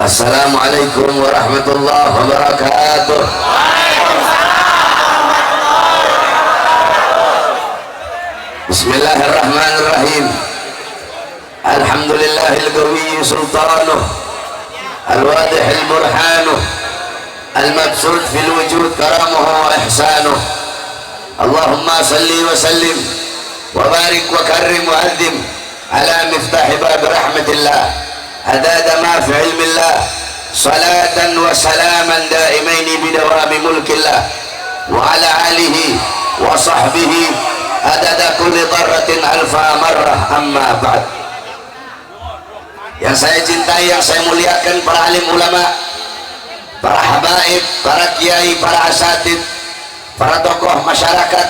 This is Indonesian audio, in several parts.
Assalamualaikum warahmatullahi wabarakatuh. Bismillahirrahmanirrahim. Alhamdulillahil qawiyyi sultanuh, al-wadihil burhanuh, al-mabsut fil wujud karamuhu wa ihsanuh. Allahumma salli wa sallim wa barik wa karrim wa adhim ala miftahi bab rahmatillah adada ma fi ilmillah, salatan wa salaman daimaini bidawami mulkillah, wa ala alihi wa sahbihi adada kulli dharratin alfa marrah, amma ba'd. Yang saya cintai, yang saya muliakan, para alim ulama, para habaib, para kiai, para asatid, para tokoh masyarakat,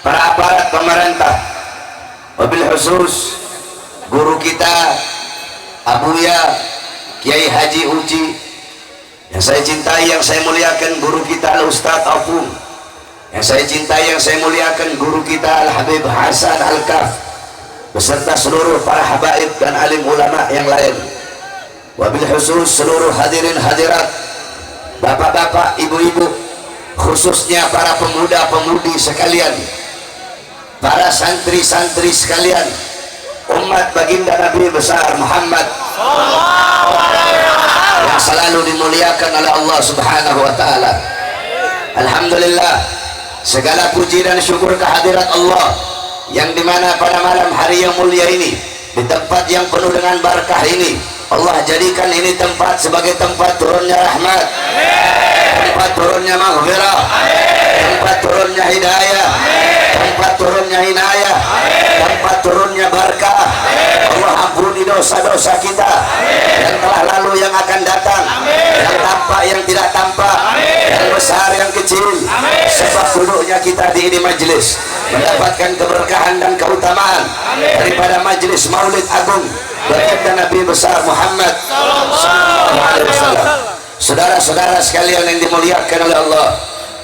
para aparat pemerintah, wabil khusus guru kita Abuya Kiai Haji Uci, yang saya cintai, yang saya muliakan, guru kita Al-Ustadz Afung, yang saya cintai, yang saya muliakan, guru kita Al-Habib Hasan Al-Kaf, beserta seluruh para habaib dan alim ulama yang lain, wabil khusus seluruh hadirin hadirat, bapak-bapak, ibu-ibu, khususnya para pemuda-pemudi sekalian, para santri-santri sekalian, umat baginda Nabi besar Muhammad yang selalu dimuliakan oleh Allah Subhanahu wa ta'ala. Alhamdulillah, segala puji dan syukur kehadirat Allah yang dimana pada malam hari yang mulia ini, di tempat yang penuh dengan barakah ini, Allah jadikan ini tempat sebagai tempat turunnya rahmat, tempat turunnya maghfirah, tempat turunnya hidayah, tempat turunnya inayah, tempat turunnya barakah. Allah ampuni dosa-dosa kita yang telah lalu, yang akan datang, yang tampak, yang tidak tampak, yang besar, yang kecil. Sebab duduknya kita di ini majelis mendapatkan keberkahan dan keutamaan daripada majelis Maulid Agung baginda Nabi besar Muhammad sallallahu alaihi wasallam. Saudara-saudara sekalian yang dimuliakan oleh Allah,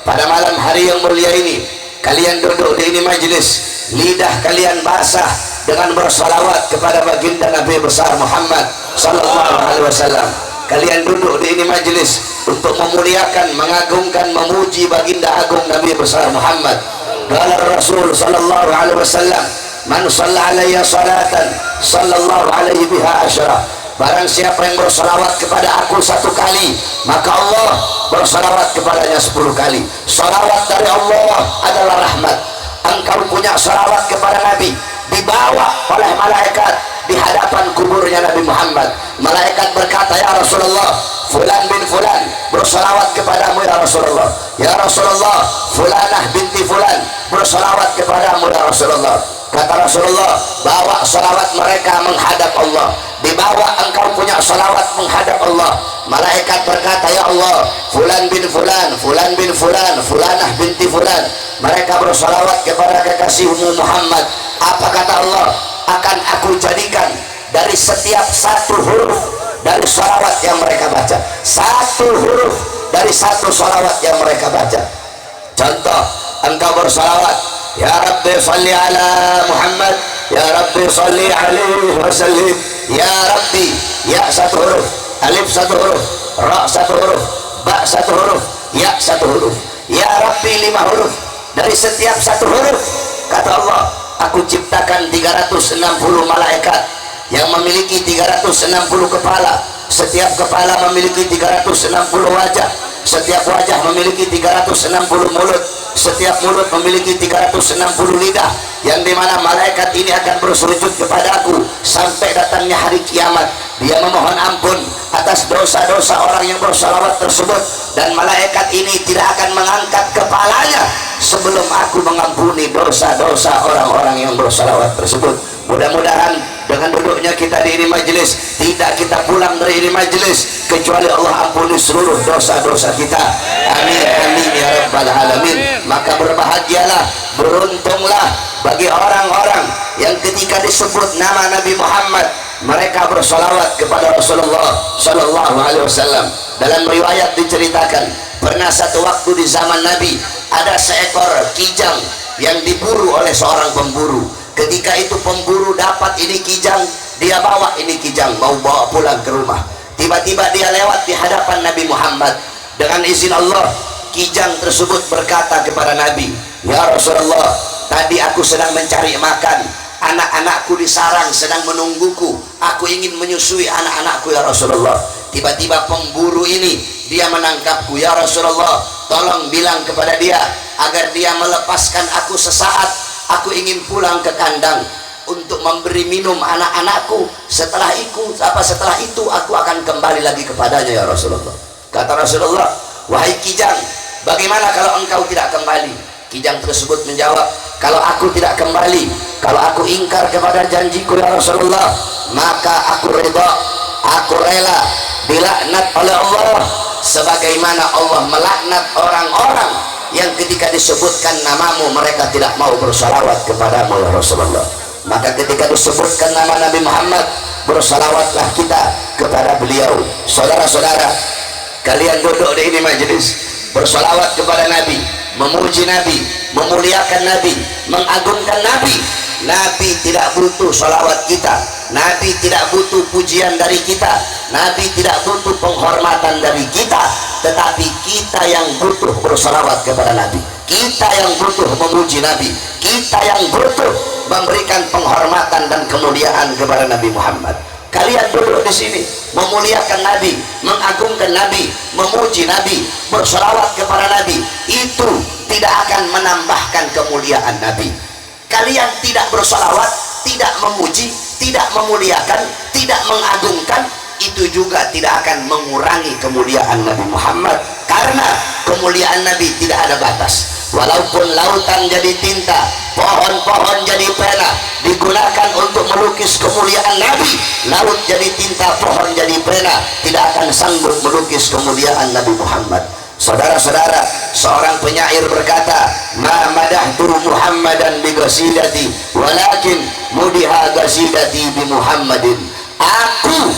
pada malam hari yang mulia ini, kalian duduk di ini majelis, lidah kalian basah dengan bersalawat kepada baginda Nabi besar Muhammad sallallahu alaihi wasallam. Kalian duduk di ini majelis untuk memuliakan, mengagungkan, memuji baginda agung Nabi besar Muhammad. Qala Rasul sallallahu alaihi wasallam, man shalla alayya salatan sallallahu alaihi biha asyara. Barang siapa yang bersalawat kepada aku satu kali, maka Allah bersalawat kepadanya 10 kali. Salawat dari Allah adalah rahmat. Engkau punya salawat kepada Nabi, dibawa oleh malaikat di hadapan kuburnya Nabi Muhammad. Malaikat berkata, ya Rasulullah, fulan bin fulan bersalawat kepadamu ya Rasulullah. Ya Rasulullah, fulanah binti fulan bersalawat kepadamu ya Rasulullah. Kata Rasulullah, bawa salawat mereka menghadap Allah. Dibawa engkau punya salawat menghadap Allah. Malaikat berkata, ya Allah, fulan bin fulan, fulan bin fulan, fulanah binti fulan, mereka bersalawat kepada kekasihmu Muhammad. Apa kata Allah? Akan aku jadikan dari setiap satu huruf dari salawat yang mereka baca, satu huruf dari satu salawat yang mereka baca. Contoh, engkau bersalawat, ya Rabbi salli ala Muhammad, ya Rabbi salli alaihi wasallim. Ya Rabbi, ya satu huruf, alif satu huruf, ra satu huruf, ba satu huruf, ya satu huruf. Ya Rabbi 5 huruf. Dari setiap satu huruf, kata Allah, aku ciptakan 360 malaikat yang memiliki 360 kepala. Setiap kepala memiliki 360 wajah. Setiap wajah memiliki 360 mulut. Setiap mulut memiliki 360 lidah, yang dimana malaikat ini akan bersujud kepadaku sampai datangnya hari kiamat. Dia memohon ampun atas dosa-dosa orang yang bersalawat tersebut, dan malaikat ini tidak akan mengangkat kepalanya sebelum aku mengampuni dosa-dosa orang-orang yang bersalawat tersebut. Mudah-mudahan dengan duduknya kita di ini majelis, tidak kita pulang dari ini majelis kecuali Allah ampuni seluruh dosa-dosa kita. Amin amin ya rabbal alamin. Maka berbahagialah, beruntunglah bagi orang-orang yang ketika disebut nama Nabi Muhammad mereka bersolawat kepada Rasulullah sallallahu alaihi wasallam. Dalam riwayat diceritakan, pernah satu waktu di zaman Nabi ada seekor kijang yang diburu oleh seorang pemburu. Ketika itu pemburu dapat ini kijang, dia bawa ini kijang, mau bawa pulang ke rumah. Tiba-tiba dia lewat di hadapan Nabi Muhammad. Dengan izin Allah, kijang tersebut berkata kepada Nabi, "Ya Rasulullah, tadi aku sedang mencari makan, anak-anakku di sarang sedang menungguku, aku ingin menyusui anak-anakku ya Rasulullah. Tiba-tiba pemburu ini dia menangkapku, ya Rasulullah, tolong bilang kepada dia agar dia melepaskan aku sesaat, aku ingin pulang ke kandang untuk memberi minum anak-anakku. Setelah itu aku akan kembali lagi kepadanya ya Rasulullah." Kata Rasulullah, "Wahai kijang, bagaimana kalau engkau tidak kembali?" Kijang tersebut menjawab, "Kalau aku tidak kembali, kalau aku ingkar kepada janjiku ya Rasulullah, maka aku ridha, aku rela dilaknat oleh Allah sebagaimana Allah melaknat orang-orang yang ketika disebutkan namamu mereka tidak mau bersalawat kepadamu ya Rasulullah. Maka ketika disebutkan nama Nabi Muhammad, bersalawatlah kita kepada beliau." Saudara-saudara, kalian duduk di ini majelis, bersalawat kepada Nabi, memuji Nabi, memuliakan Nabi, mengagungkan Nabi. Nabi tidak butuh salawat kita, Nabi tidak butuh pujian dari kita, Nabi tidak butuh penghormatan dari kita, tetapi kita yang butuh bersalawat kepada Nabi, kita yang butuh memuji Nabi, kita yang butuh memberikan penghormatan dan kemuliaan kepada Nabi Muhammad. Kalian duduk di sini memuliakan Nabi, mengagungkan Nabi, memuji Nabi, bersalawat kepada Nabi, itu tidak akan menambahkan kemuliaan Nabi. Kalian tidak bersalawat, tidak memuji, tidak memuliakan, tidak mengagungkan, itu juga tidak akan mengurangi kemuliaan Nabi Muhammad, karena kemuliaan Nabi tidak ada batas. Walaupun lautan jadi tinta, pohon-pohon jadi pena, digunakan untuk melukis kemuliaan Nabi, laut jadi tinta, pohon jadi pena, tidak akan sanggup melukis kemuliaan Nabi Muhammad. Saudara-saudara, seorang penyair berkata, "Ma madahtu Muhammadan bi qasidati, walakin mudiha qasidati bi Muhammadin." Aku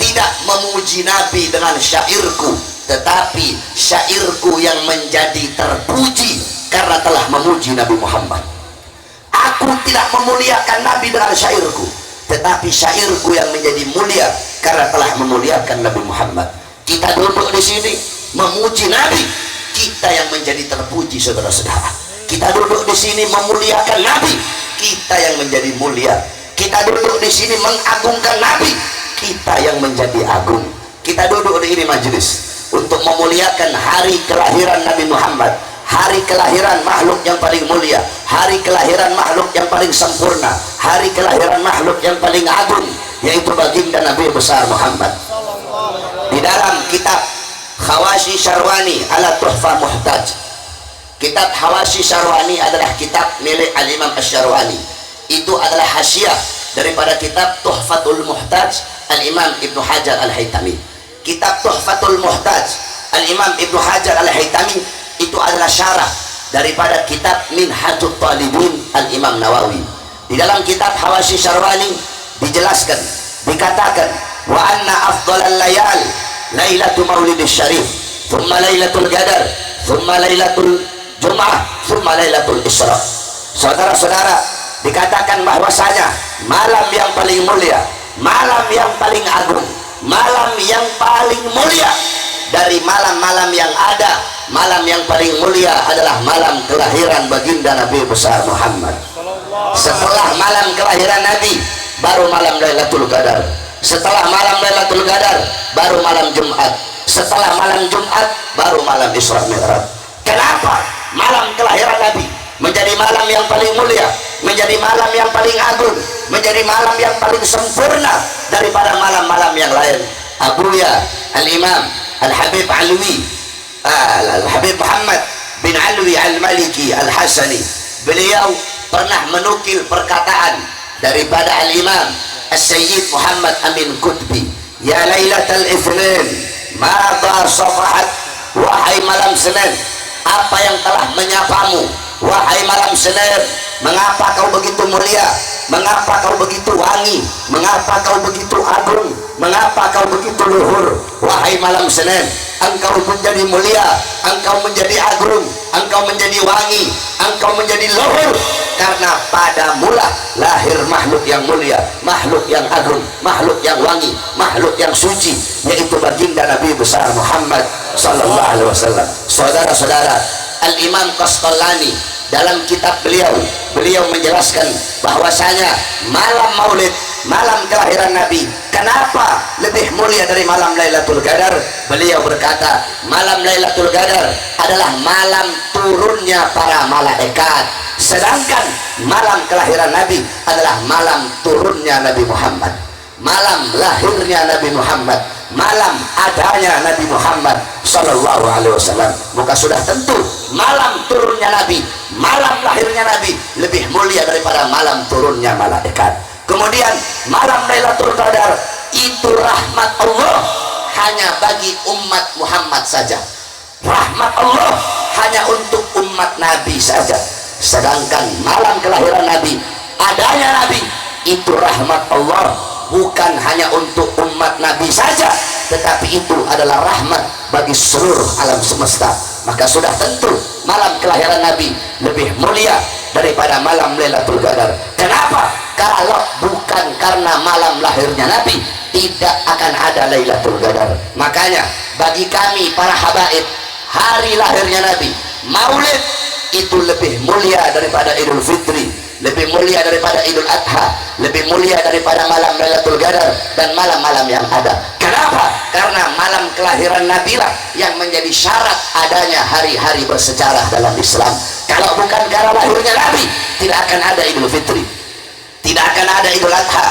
tidak memuji Nabi dengan syairku, tetapi syairku yang menjadi terpuji karena telah memuji Nabi Muhammad. Aku tidak memuliakan Nabi dengan syairku, tetapi syairku yang menjadi mulia karena telah memuliakan Nabi Muhammad. Kita duduk di sini memuji Nabi, kita yang menjadi terpuji saudara-saudara. Kita duduk di sini memuliakan Nabi, kita yang menjadi mulia. Kita duduk di sini mengagungkan Nabi, kita yang menjadi agung. Kita duduk di ini majelis untuk memuliakan hari kelahiran Nabi Muhammad, hari kelahiran makhluk yang paling mulia, hari kelahiran makhluk yang paling sempurna, hari kelahiran makhluk yang paling agung, yaitu baginda Nabi besar Muhammad. Di dalam kitab Hawashi Syarwani ala Tuhfa Muhtaj, kitab Hawashi Syarwani adalah kitab milik Al-Imam Asy-Syarwani. Itu adalah hasyiah daripada kitab Tuhfatul Muhtaj Al-Imam Ibnu Hajar Al-Haytami. Kitab Tuhfatul Muhtaj Al-Imam Ibnu Hajar Al-Haytami itu adalah syarah daripada kitab Minhajut Talibin Al-Imam Nawawi. Di dalam kitab Hawashi Syarwani dijelaskan, dikatakan, "Wa anna afdhalal layal lailatul maulidis syarif, thumma lailatul qadar, thumma lailatul jum'ah, thumma lailatul isra." Saudara-saudara, dikatakan bahwasanya malam yang paling mulia, malam yang paling agung, malam yang paling mulia dari malam-malam yang ada, malam yang paling mulia adalah malam kelahiran baginda Nabi besar Muhammad. Setelah malam kelahiran Nabi, baru malam Lailatul Qadar. Setelah malam Lailatul Qadar, baru malam Jumat. Setelah malam Jumat, baru malam Isra Mi'raj. Kenapa malam kelahiran Nabi menjadi malam yang paling mulia, menjadi malam yang paling agung, menjadi malam yang paling sempurna daripada malam-malam yang lain? Abuya Al-Imam Al-Habib Alwi, Al-Habib Muhammad bin Alwi Al-Maliki Al-Hasani, beliau pernah menukil perkataan daripada Al-Imam As-Sayyid Muhammad Amin Qutbi, "Ya Lailatul Itsnin, madha safahat." Wahai malam Senin, apa yang telah menyapamu? Wahai malam Senin, mengapa kau begitu mulia? Mengapa kau begitu wangi? Mengapa kau begitu agung? Mengapa kau begitu luhur? Wahai malam Senin, engkau menjadi mulia, engkau menjadi agung, engkau menjadi wangi, engkau menjadi luhur karena pada mula lahir makhluk yang mulia, makhluk yang agung, makhluk yang wangi, makhluk yang suci, yaitu baginda Nabi besar Muhammad sallallahu alaihi wasallam. Saudara-saudara, Al-Imam Qastallani dalam kitab beliau menjelaskan bahwasanya malam Maulid, malam kelahiran Nabi, kenapa lebih mulia dari malam Lailatul Qadar? Beliau berkata, malam Lailatul Qadar adalah malam turunnya para malaikat, sedangkan malam kelahiran Nabi adalah malam turunnya Nabi Muhammad, malam lahirnya Nabi Muhammad, malam adanya Nabi Muhammad sallallahu alaihi wasallam. Maka sudah tentu malam turunnya Nabi, malam lahirnya Nabi lebih mulia daripada malam turunnya malaikat. Kemudian malam Lailatul Qadar itu rahmat Allah hanya bagi umat Muhammad saja, rahmat Allah hanya untuk umat Nabi saja. Sedangkan malam kelahiran Nabi, adanya Nabi, itu rahmat Allah bukan hanya untuk umat Nabi saja, tetapi itu adalah rahmat bagi seluruh alam semesta. Maka sudah tentu malam kelahiran Nabi lebih mulia daripada malam Lailatul Qadar. Kenapa? Kalau bukan karena malam lahirnya Nabi, tidak akan ada Lailatul Qadar. Makanya bagi kami para habaib, hari lahirnya Nabi, Maulid itu lebih mulia daripada Idul Fitri, lebih mulia daripada Idul Adha, lebih mulia daripada malam Lailatul Qadar dan malam-malam yang ada. Kenapa? Karena malam kelahiran Nabi lah yang menjadi syarat adanya hari-hari bersejarah dalam Islam. Kalau bukan karena lahirnya Nabi, tidak akan ada Idul Fitri, tidak akan ada Idul Adha,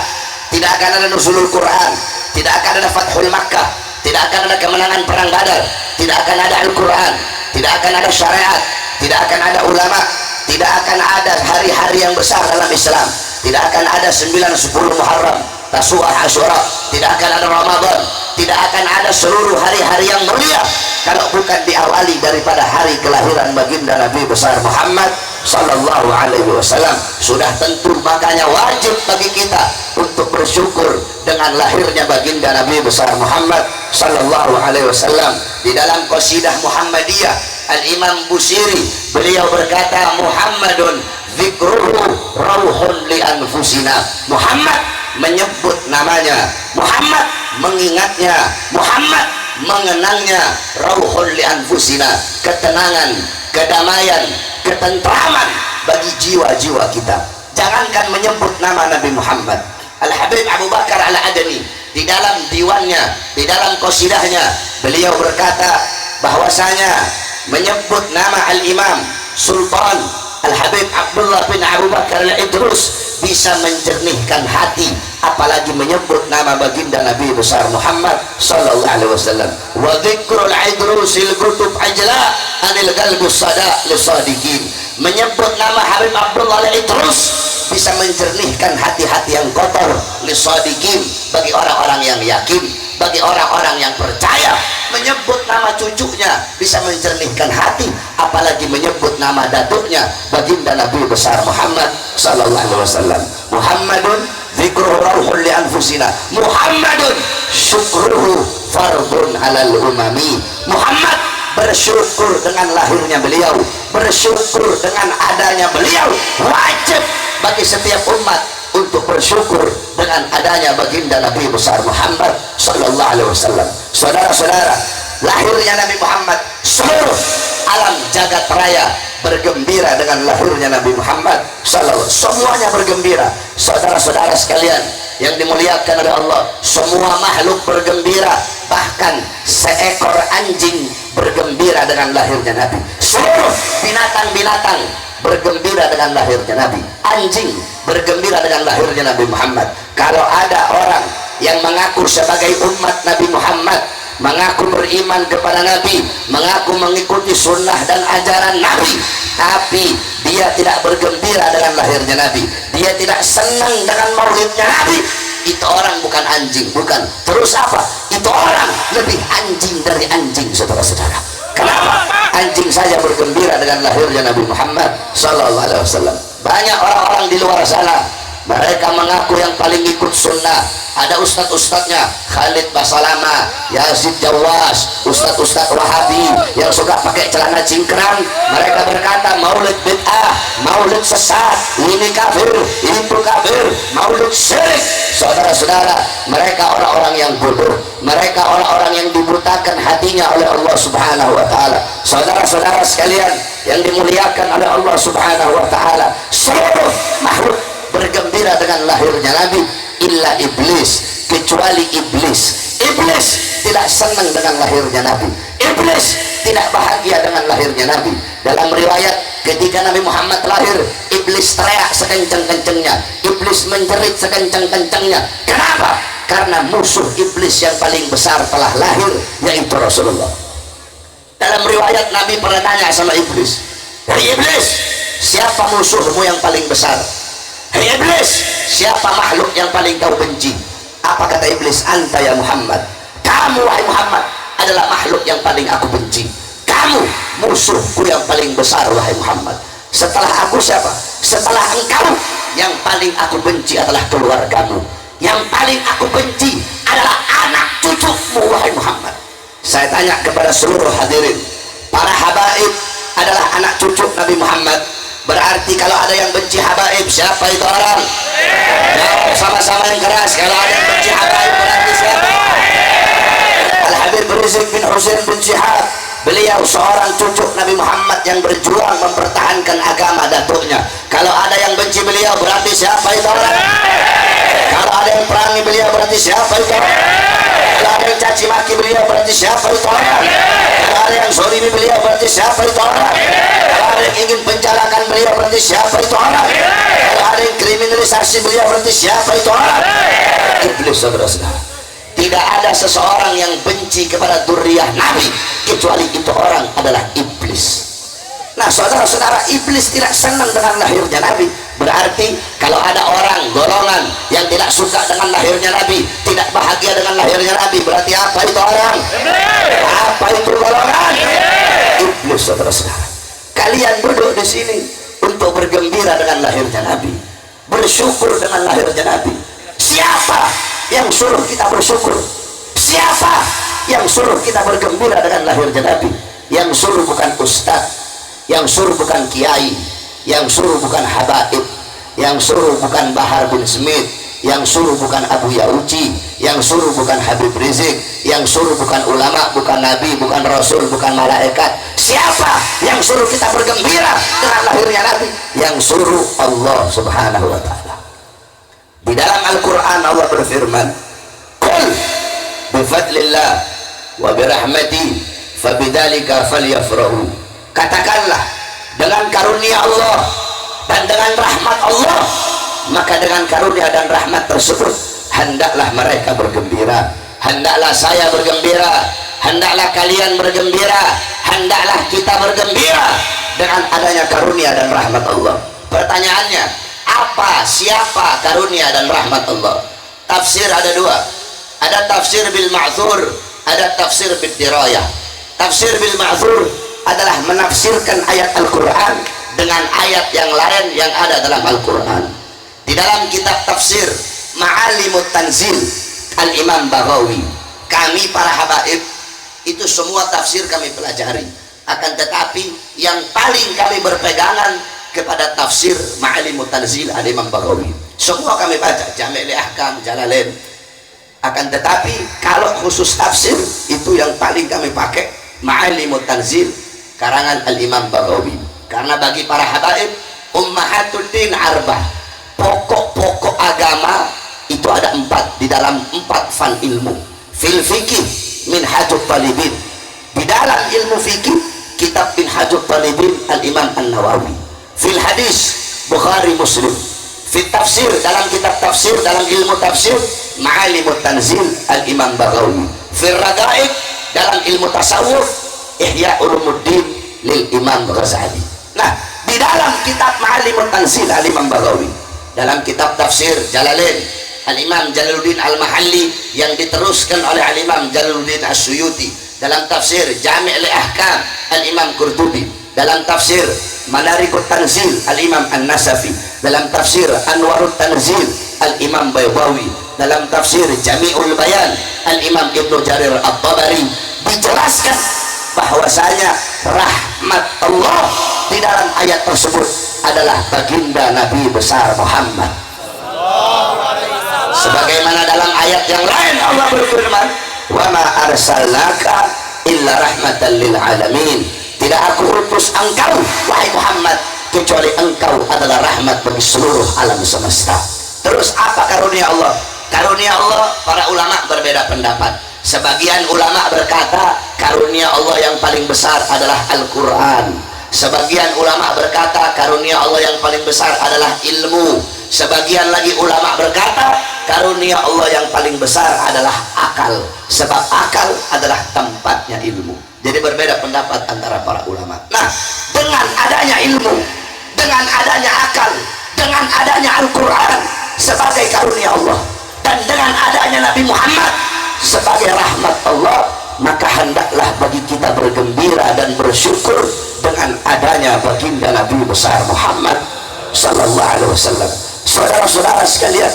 tidak akan ada nuzulul Quran, tidak akan ada Fathul Makkah, tidak akan ada kemenangan perang Badar, tidak akan ada Al-Quran, tidak akan ada syariat, tidak akan ada ulama, tidak akan ada hari-hari yang besar dalam Islam, tidak akan ada 9-10 Muharram, Tasu'ah, Asyura, tidak akan ada Ramadan, tidak akan ada seluruh hari-hari yang mulia kalau bukan diawali daripada hari kelahiran baginda Nabi besar Muhammad sallallahu alaihi wasallam. Sudah tentu makanya wajib bagi kita untuk bersyukur dengan lahirnya baginda Nabi besar Muhammad sallallahu alaihi wasallam. Di dalam qasidah Muhammadiyah, Al-Imam Busiri beliau berkata, Muhammadun dzikruhu rauhun li anfusina. Muhammad menyebut namanya, Muhammad mengingatnya, Muhammad mengenangnya, rauhun li anfusina, ketenangan, kedamaian, ketentraman bagi jiwa-jiwa kita. Jangankan menyebut nama Nabi Muhammad, Al-Habib Abu Bakar Al-Adani di dalam diwannya, di dalam qasidahnya, beliau berkata bahwasanya menyebut nama Al-Imam Sultan Al-Habib Abdullah bin Abu Bakar Al-Idrus bisa menjernihkan hati, apalagi menyebut nama baginda Nabi besar Muhammad sallallahu alaihi wasallam. Wa dzikrul idrusil kutub ajla anil qalbus sada lisadiqin. Menyebut nama Habib Abdullah Al-Idrus bisa menjernihkan hati-hati yang kotor, lisadiqin, bagi orang-orang yang yakin, bagi orang-orang yang percaya. Menyebut nama cucunya bisa menjernihkan hati, apalagi menyebut nama datuknya baginda Nabi besar Muhammad sallallahu alaihi wasallam. Muhammadun dzikruhu rauhun li anfusina, Muhammadun syukruhu fardun alal umami. Muhammad bersyukur dengan lahirnya beliau, bersyukur dengan adanya beliau. Wajib bagi setiap umat untuk bersyukur dengan adanya baginda Nabi besar Muhammad sallallahu alaihi wasallam. Saudara-saudara, lahirnya Nabi Muhammad, seluruh alam jagat raya bergembira dengan lahirnya Nabi Muhammad sallallahu, semuanya bergembira. Saudara-saudara sekalian yang dimuliakan oleh Allah, semua makhluk bergembira, bahkan seekor anjing bergembira dengan lahirnya Nabi. Seluruh binatang-binatang bergembira dengan lahirnya Nabi. Anjing bergembira dengan lahirnya Nabi Muhammad. Kalau ada orang yang mengaku sebagai umat Nabi Muhammad, mengaku beriman kepada Nabi, mengaku mengikuti sunnah dan ajaran Nabi, tapi dia tidak bergembira dengan lahirnya Nabi, dia tidak senang dengan maulidnya Nabi, itu orang bukan anjing, bukan. Terus apa? Itu orang lebih anjing dari anjing, saudara-saudara. Kenapa? Anjing saja bergembira dengan lahirnya Nabi Muhammad sallallahu alaihi wasallam. Banyak orang-orang di luar sana Mereka mengaku yang paling ikut sunnah. Ada ustadz-ustadznya, Khalid Basalama, Yazid Jawas, ustadz-ustadz Wahabi yang suka pakai celana cingkrang. Mereka berkata maulid bid'ah, maulid sesat, ini kafir, itu kafir, maulid syirik. Saudara-saudara, mereka orang-orang yang bodoh, mereka orang-orang yang dibutakan hatinya oleh Allah Subhanahu wa Ta'ala. Saudara-saudara sekalian yang dimuliakan oleh Allah Subhanahu wa Ta'ala, seluruh makhluk bergembira dengan lahirnya Nabi illa iblis, kecuali iblis. Iblis tidak senang dengan lahirnya Nabi. Iblis tidak bahagia dengan lahirnya Nabi. Dalam riwayat, ketika Nabi Muhammad lahir, iblis teriak sekencang-kencangnya, iblis menjerit sekencang-kencangnya. Kenapa? Karena musuh iblis yang paling besar telah lahir, yaitu Rasulullah. Dalam riwayat, Nabi pernah tanya sama iblis, "Hei iblis, siapa musuhmu yang paling besar?" "Hei iblis, siapa makhluk yang paling kau benci?" Apa kata iblis? "Anta ya Muhammad." Kamu wahai Muhammad adalah makhluk yang paling aku benci. Kamu musuhku yang paling besar wahai Muhammad. Setelah aku siapa? Setelah engkau, yang paling aku benci adalah keluargamu. Yang paling aku benci adalah anak cucumu wahai Muhammad. Saya tanya kepada seluruh hadirin, para habaib adalah anak cucu Nabi Muhammad. Berarti kalau ada yang benci habaib, siapa itu orang? Jawab sama-sama yang keras. Kalau ada yang benci habaib, berarti siapa? Al-Habib Rizik bin Husain bin Syihab, beliau seorang cucu Nabi Muhammad yang berjuang mempertahankan agama datuknya. Kalau ada yang benci beliau, berarti siapa itu orang? Kalau ada yang perangi beliau, berarti siapa itu orang? Kalau ada yang caci maki beliau, berarti siapa itu orang? Kalau ada yang zolimi beliau, berarti siapa itu orang? Kalau ada yang ingin penjarakan beliau, berarti siapa itu orang? Kalau ada yang kriminalisasi beliau, berarti siapa itu orang? Iblis, saudara-saudara. Tidak ada seseorang yang benci kepada dzurriyyah Nabi kecuali itu orang adalah iblis. Nah, saudara-saudara, iblis tidak senang dengan lahirnya Nabi. Berarti kalau ada orang golongan yang tidak suka dengan lahirnya Nabi, tidak bahagia dengan lahirnya Nabi, berarti apa itu orang? Apa itu golongan? Iblis, saudara-saudara. Kalian duduk di sini untuk bergembira dengan lahirnya Nabi, bersyukur dengan lahirnya Nabi. Siapa yang suruh kita bersyukur? Siapa yang suruh kita bergembira dengan lahirnya Nabi? Yang suruh bukan ustaz, yang suruh bukan kiai, yang suruh bukan habaib, yang suruh bukan Bahar bin Smith, yang suruh bukan Abu Yauci, yang suruh bukan Habib Rizik, yang suruh bukan ulama, bukan nabi, bukan rasul, bukan malaikat. Siapa yang suruh kita bergembira dengan lahirnya Nabi? Yang suruh Allah Subhanahu wa Ta'ala. Di dalam Al-Quran Allah berfirman, "Qul bifadlillah wa birahmati fabidzalika falyafrahu." Katakanlah, dengan karunia Allah dan dengan rahmat Allah, maka dengan karunia dan rahmat tersebut hendaklah mereka bergembira. Hendaklah saya bergembira, hendaklah kalian bergembira, hendaklah kita bergembira dengan adanya karunia dan rahmat Allah. Pertanyaannya, apa, siapa karunia dan rahmat Allah? Tafsir ada dua, ada tafsir bil ma'thur, ada tafsir bil dirayah. Tafsir bil ma'thur adalah menafsirkan ayat Al-Quran dengan ayat yang lain yang ada dalam Al-Quran. Di dalam kitab tafsir Ma'alimut Tanzil Al-Imam Baghawi, kami para habaib itu semua tafsir kami pelajari, akan tetapi yang paling kami berpegangan kepada tafsir Ma'alimut Tanzil Al-Imam Baghawi. Semua kami baca, Jami' Ahkam, Jalalain, akan tetapi kalau khusus tafsir itu yang paling kami pakai Ma'alimut Tanzil karangan Al-Imam Baghawi. Karena bagi para habaib, ummahatul din arbah, pokok-pokok agama itu ada 4 di dalam 4 fan ilmu. Fil fikih Minhajut Talibin, di dalam ilmu fikih kitab Minhajut Talibin Al-Imam An-Nawawi. Fil hadis Bukhari Muslim. Fil tafsir, dalam kitab tafsir, dalam ilmu tafsir Ma'alimut Tanzil Al-Imam Baghawi. Fil ragaib, dalam ilmu tasawuf Ihya Ulumuddin lil Imam Ghazali. Nah, di dalam kitab Ma'alimut Tanzil Al-Imam Baghawi, dalam kitab tafsir Jalalain Al-Imam Jalaluddin Al-Mahalli yang diteruskan oleh Al-Imam Jalaluddin As-Suyuti, dalam tafsir Jami' Ahkam Al-Imam Qurtubi, dalam tafsir Manarikut Tanzil Al-Imam An-Nasafi, dalam tafsir Anwarut Tanzil Al-Imam Baydawi, dalam tafsir Jami'ul Bayan Al-Imam Ibnu Jarir At-Tabari, dijelaskan bahwasanya rahmat Allah di dalam ayat tersebut adalah baginda Nabi besar Muhammad. Sebagaimana dalam ayat yang lain Allah berfirman, wa ma arsalnaka illa rahmatan lil alamin, tidak aku utus engkau wahai Muhammad kecuali engkau adalah rahmat bagi seluruh alam semesta. Terus apa karunia Allah? Karunia Allah, para ulama berbeda pendapat. Sebagian ulama berkata karunia Allah yang paling besar adalah Al-Quran. Sebagian ulama berkata karunia Allah yang paling besar adalah ilmu. Sebagian lagi ulama berkata karunia Allah yang paling besar adalah akal, sebab akal adalah tempatnya ilmu. Jadi berbeda pendapat antara para ulama. Nah, dengan adanya ilmu, dengan adanya akal, dengan adanya Al-Quran sebagai karunia Allah, dan dengan adanya Nabi Muhammad sebagai rahmat Allah, maka hendaklah bagi kita bergembira dan bersyukur dengan adanya baginda Nabi besar Muhammad sallallahu alaihi wasallam. Saudara-saudara sekalian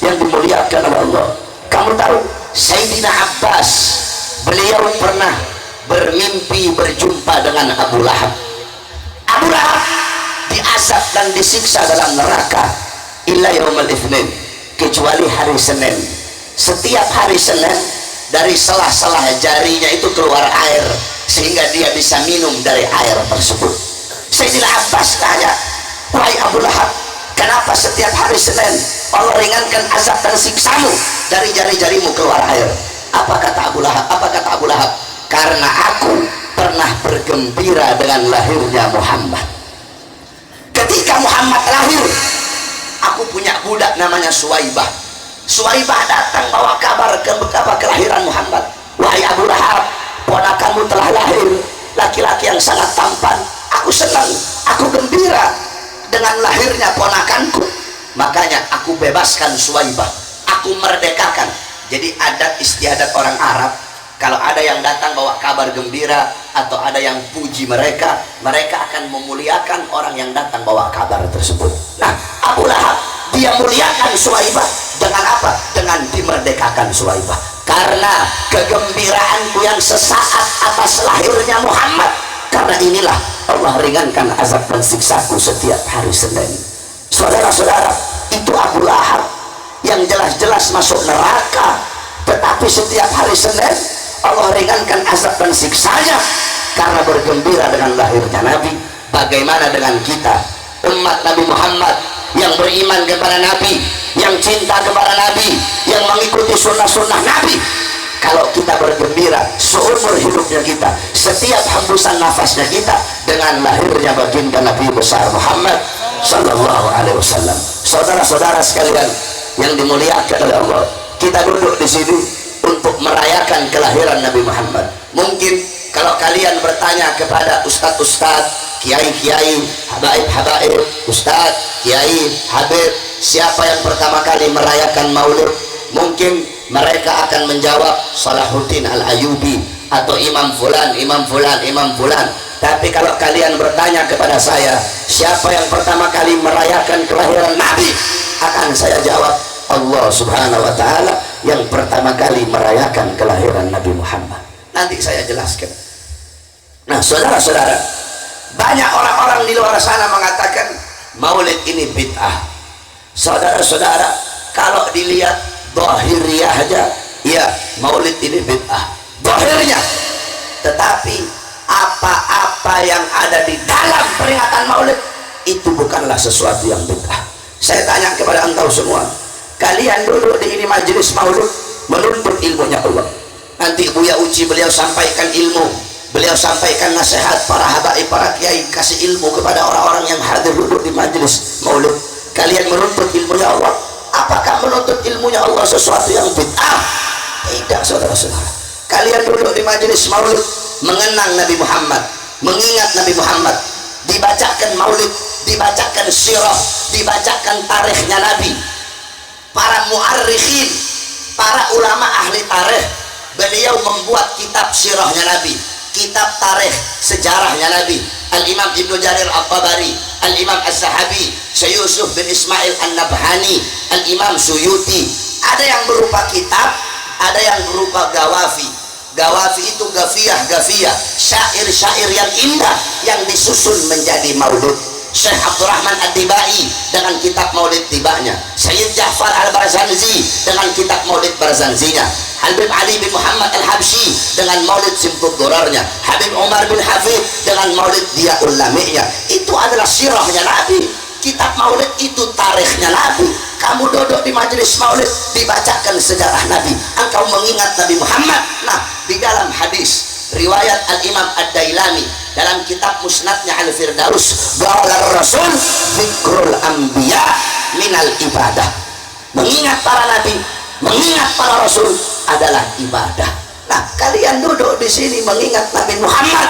yang dimuliakan oleh Allah, kamu tahu Sayyidina Abbas, beliau pernah bermimpi berjumpa dengan Abu Lahab. Abu Lahab diazab dan disiksa dalam neraka illa yaumul itsnin, kecuali hari Senin. Setiap hari Senin dari selah-selah jarinya itu keluar air sehingga dia bisa minum dari air tersebut. Sayyidina Abbas tanya, wahai Abu Lahab, kenapa setiap hari Senin Allah ringankan azab dan siksamu dari jari-jarimu keluar air? Apa kata Abu Lahab? Apa kata Abu Lahab? Karena aku pernah bergembira dengan lahirnya Muhammad. Ketika Muhammad lahir, aku punya budak namanya Suwaibah. Suwaibah datang bawa kabar kelahiran Muhammad. Wahai Abu Lahab, ponakanmu telah lahir, laki-laki yang sangat tampan. Aku senang, aku gembira dengan lahirnya ponakanku. Makanya aku bebaskan Suwaibah, aku merdekakan. Jadi adat istiadat orang Arab, kalau ada yang datang bawa kabar gembira atau ada yang puji mereka, mereka akan memuliakan orang yang datang bawa kabar tersebut. Nah, Abu Lahab dia muliakan Suwaibah dengan apa? Dengan dimerdekakan Suwaibah. Karena kegembiraanku yang sesaat atas lahirnya Muhammad, karena inilah Allah ringankan azab dan siksaku setiap hari Senin. Saudara-saudara, itu Abu Lahab yang jelas-jelas masuk neraka, tetapi setiap hari Senin Allah ringankan azab dan siksanya karena bergembira dengan lahirnya Nabi. Bagaimana dengan kita, umat Nabi Muhammad yang beriman kepada Nabi, yang cinta kepada Nabi, yang mengikuti sunnah-sunnah Nabi? Kalau kita bergembira seumur hidupnya kita, setiap hembusan nafasnya kita dengan lahirnya baginda Nabi besar Muhammad sallallahu alaihi wasallam. Saudara-saudara sekalian yang dimuliakan oleh Allah, kita duduk di sini untuk merayakan kelahiran Nabi Muhammad. Mungkin kalau kalian bertanya kepada ustadz-ustadz, kiai-kiai, habaib-habaib, ustadz, kiai, habib, siapa yang pertama kali merayakan maulid, mungkin mereka akan menjawab Salahuddin Al-Ayyubi atau Imam Fulan, Imam Fulan, Imam Fulan. Tapi kalau kalian bertanya kepada saya, siapa yang pertama kali merayakan kelahiran Nabi, akan saya jawab Allah subhanahu wa ta'ala yang pertama kali merayakan kelahiran Nabi Muhammad. Nanti saya jelaskan. Nah, saudara-saudara, banyak orang-orang di luar sana mengatakan maulid ini bid'ah. Saudara-saudara, kalau dilihat zahiriyah aja, ya maulid ini bid'ah zahirnya, tetapi apa-apa yang ada di dalam peringatan maulid itu bukanlah sesuatu yang bid'ah. Saya tanya kepada engkau semua, kalian duduk di ini majelis maulid menuntut ilmunya Allah. Nanti Buya Uci beliau sampaikan ilmu, beliau sampaikan nasihat, para habaib, para kiai kasih ilmu kepada orang-orang yang hadir duduk di majelis maulid. Kalian menuntut ilmunya Allah. Apakah menuntut ilmunya Allah sesuatu yang bid'ah? Tidak, saudara-saudara. Kalian duduk di majelis maulid mengenang Nabi Muhammad, mengingat Nabi Muhammad, dibacakan maulid, dibacakan sirah, dibacakan tarikhnya Nabi. Para muarrikhin, para ulama ahli tarikh, beliau membuat kitab sirahnya Nabi. kitab tarikh sejarahnya Nabi, Al-Imam Ibnu Jarir At-Tabari, Al-Imam As-Sahabi, Syekh Yusuf bin Ismail An-Nabhani, Al-Imam Suyuti. Ada yang berupa kitab, ada yang berupa gawafi. Gawafi itu gafiyah, syair-syair yang indah yang disusun menjadi maulid. Syekh Abdurrahman Ad-Dibai dengan kitab maulid tibanya, Syed Ja'far Al-Barzanzi dengan kitab maulid Barzanzinya, Habib Ali bin Muhammad Al-Habsyi dengan maulid Simtud Durarnya, Habib Umar bin Hafid dengan maulid Diyaul Lami'nya. Itu adalah sirahnya Nabi. Kitab maulid itu tarikhnya Nabi. Kamu duduk di majelis maulid, dibacakan sejarah Nabi, engkau mengingat Nabi Muhammad. Nah, di dalam hadis riwayat Al-Imam Ad-Dailami dalam kitab Musnadnya Al-Firdaus, qala Rasul zikrul anbiya minal ibadah. Mengingat para nabi, mengingat para rasul adalah ibadah. Nah, kalian duduk di sini mengingat Nabi Muhammad,